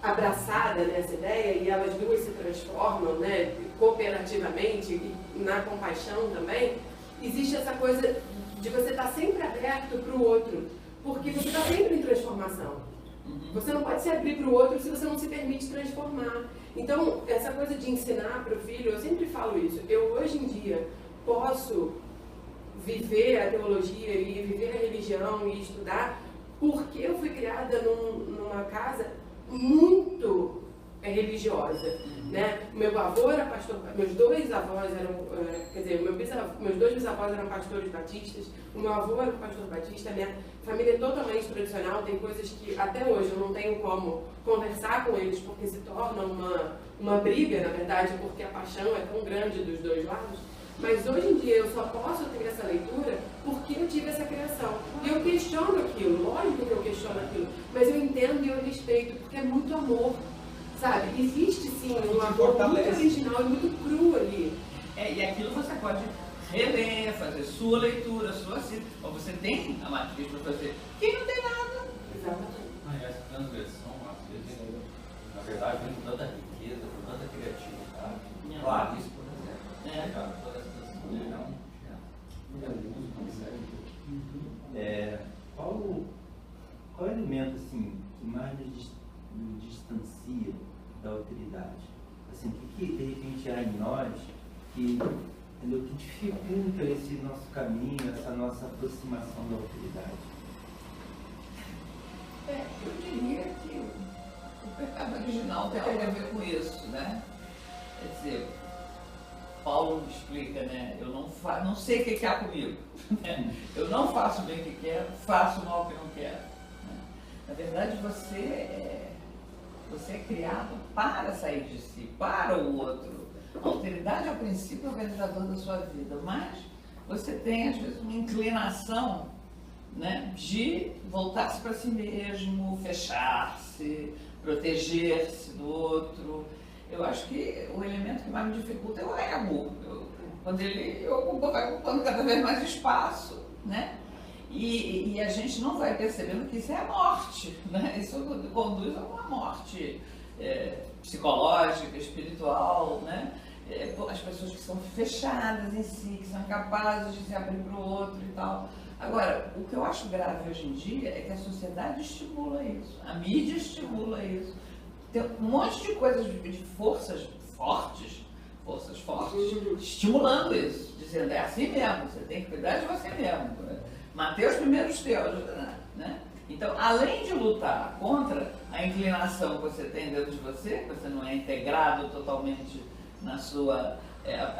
abraçada nessa ideia e elas duas se transformam, né, cooperativamente e na compaixão também, existe essa coisa de você estar sempre aberto para o outro, porque você está sempre em transformação. Você não pode se abrir para o outro se você não se permite transformar. Então, essa coisa de ensinar para o filho, eu sempre falo isso. Eu, hoje em dia, posso viver a teologia e viver a religião e estudar porque eu fui criada numa casa muito religiosa, né? Meu avô era pastor, meus dois avós eram, quer dizer, meus dois bisavós eram pastores batistas, o meu avô era pastor batista, minha família é totalmente tradicional, tem coisas que até hoje eu não tenho como conversar com eles porque se torna uma briga, na verdade, porque a paixão é tão grande dos dois lados. Mas hoje em dia eu só posso ter essa leitura porque eu tive essa criação. E eu questiono aquilo, lógico que eu questiono aquilo, mas eu entendo e eu respeito, porque é muito amor, sabe? Existe sim um amor muito original e muito cru ali. E aquilo você pode reler, fazer sua leitura, sua cita. Ou você tem a matriz para fazer. Quem não tem nada. Exatamente. Mas essa transgressão, às vezes, na verdade, vem com tanta riqueza, com tanta criatividade. Claro, isso, por exemplo. Qual elemento assim, que mais nos distancia da autoridade? Assim, o que de repente há em nós que dificulta esse nosso caminho, essa nossa aproximação da autoridade? Eu diria que o pecado original tem algo a ver com isso, né? Quer dizer, Paulo explica, né? Eu não sei o que há comigo. Né? Eu não faço bem o que quero, faço mal o que não quero. Né? Na verdade, você é criado para sair de si, para o outro. A autoridade é o princípio organizador da sua vida, mas você tem, às vezes, uma inclinação, né, de voltar-se para si mesmo, fechar-se, proteger-se do outro. Eu acho que o elemento que mais me dificulta é o ego. Quando ele vai ocupando cada vez mais espaço, né? E a gente não vai percebendo que isso é a morte, né? Isso conduz a uma morte psicológica, espiritual, né? As pessoas que são fechadas em si, que são incapazes de se abrir para o outro e tal. Agora, o que eu acho grave hoje em dia é que a sociedade estimula isso, a mídia estimula isso. Tem um monte de coisas, de forças fortes, estimulando isso, dizendo, é assim mesmo, você tem que cuidar de você mesmo, manter os primeiros teus, né? Então, além de lutar contra a inclinação que você tem dentro de você, que você não é integrado totalmente na sua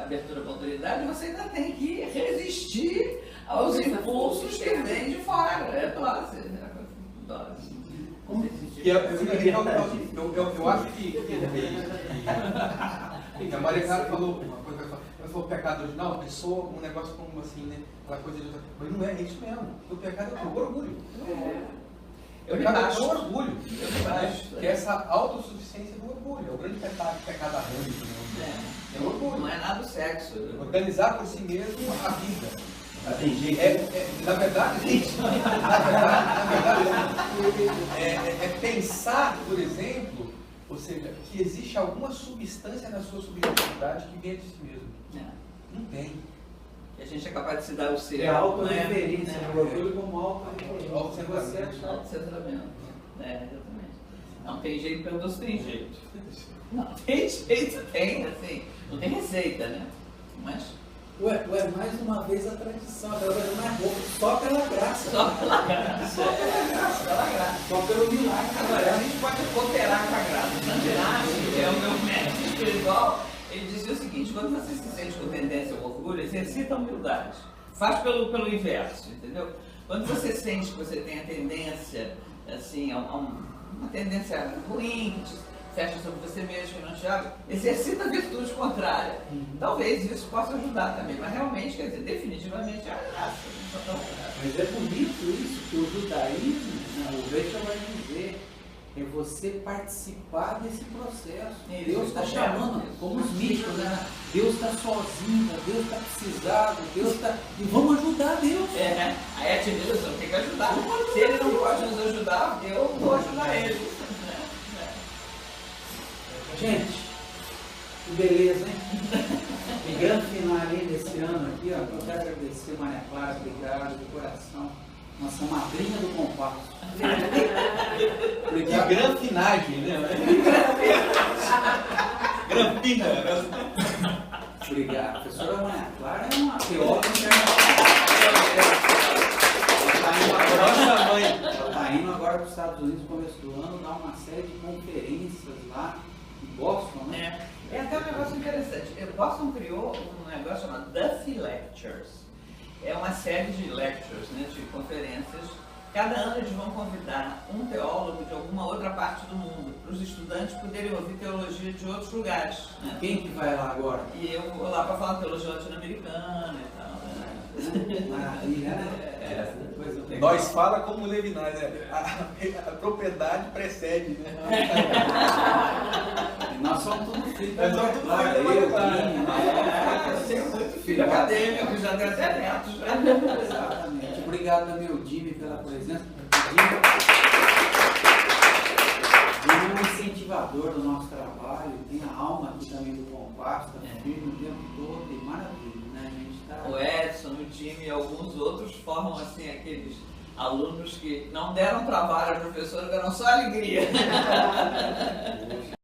abertura para a autoridade, você ainda tem que resistir aos impulsos que vêm de fora, dose. Eu acho que a Maria Clara falou uma coisa, ela falou pecado original, pensou um negócio como assim, né? Aquela coisa de outra coisa. Não é isso mesmo. O pecado é o orgulho. O pecado é o orgulho. Que é essa autossuficiência do orgulho. É o grande pecado arrânico. É o orgulho. Não é nada o sexo. Organizar por si mesmo a vida. Na verdade, é pensar, por exemplo, ou seja, que existe alguma substância na sua subjetividade que vem de si mesmo. Não tem. Que a gente é capaz de se dar o ser. É auto-referência, o orgulho como auto-referência. Auto-centramento. Exatamente. Não tem jeito, pelo menos tem jeito. Não tem jeito, tem, assim. Não tem receita, né? Mas Ué, mais uma vez a tradição, aquela coisa mais boa, só pela graça. Só pela graça. Só pela graça. Só pelo milagre. Agora, a gente pode cooperar com a graça. Santinassi, que é o meu mestre espiritual, ele dizia o seguinte: quando você se sente com tendência ao orgulho, exercita a humildade. Faz pelo inverso, entendeu? Quando você sente que você tem a tendência, assim, uma tendência ruim, que te fecha sobre você mesmo, que não te abre, exercita a virtude contrária. Talvez isso possa ajudar também, mas realmente, quer dizer, definitivamente é a graça. Mas é bonito isso, que o judaísmo, né, o Reicha vai dizer, é você participar desse processo. Isso, Deus está tá chamando, certo. como os místicos, né? Deus está sozinho, Deus está precisado, Deus está. E vamos ajudar Deus. É, aí a administração tem que ajudar. Se ele não pode nos ajudar, eu vou ajudar ele. Gente, que beleza, hein? E grande final aí desse ano aqui, ó. Eu quero agradecer, Maria Clara, obrigado de coração. Nossa madrinha do compasso. E granfinagem, né? Grampina. Obrigado. A professora Maria Clara é uma teóloga internacional. Ela está indo agora para os Estados Unidos, começo do ano, dar uma série de conferências lá em Boston, né? É até um negócio interessante. Boston criou um negócio chamado Duffy Lectures. É uma série de lectures, né, de conferências. Cada ano eles vão convidar um teólogo de alguma outra parte do mundo, para os estudantes poderem ouvir teologia de outros lugares. Né? Quem que vai lá agora? E eu vou lá para falar teologia latino-americana e tal. Né? Maravilha, né? Coisa legal. Nós fala como Levinas, né? A propriedade precede, né? Nós somos tudo filhos Nós somos tudo filhos da Maria Clara. Você é muito filho acadêmico, já tem até netos. Né? Exatamente. Obrigado também ao Jimmy pela presença. Jimmy é um incentivador do nosso trabalho, tem a alma aqui também do compasso, tá firme o tempo todo, e maravilha, né? A gente tá... O Edson, o time e alguns outros formam assim aqueles alunos que não deram trabalho à professora, deram só alegria.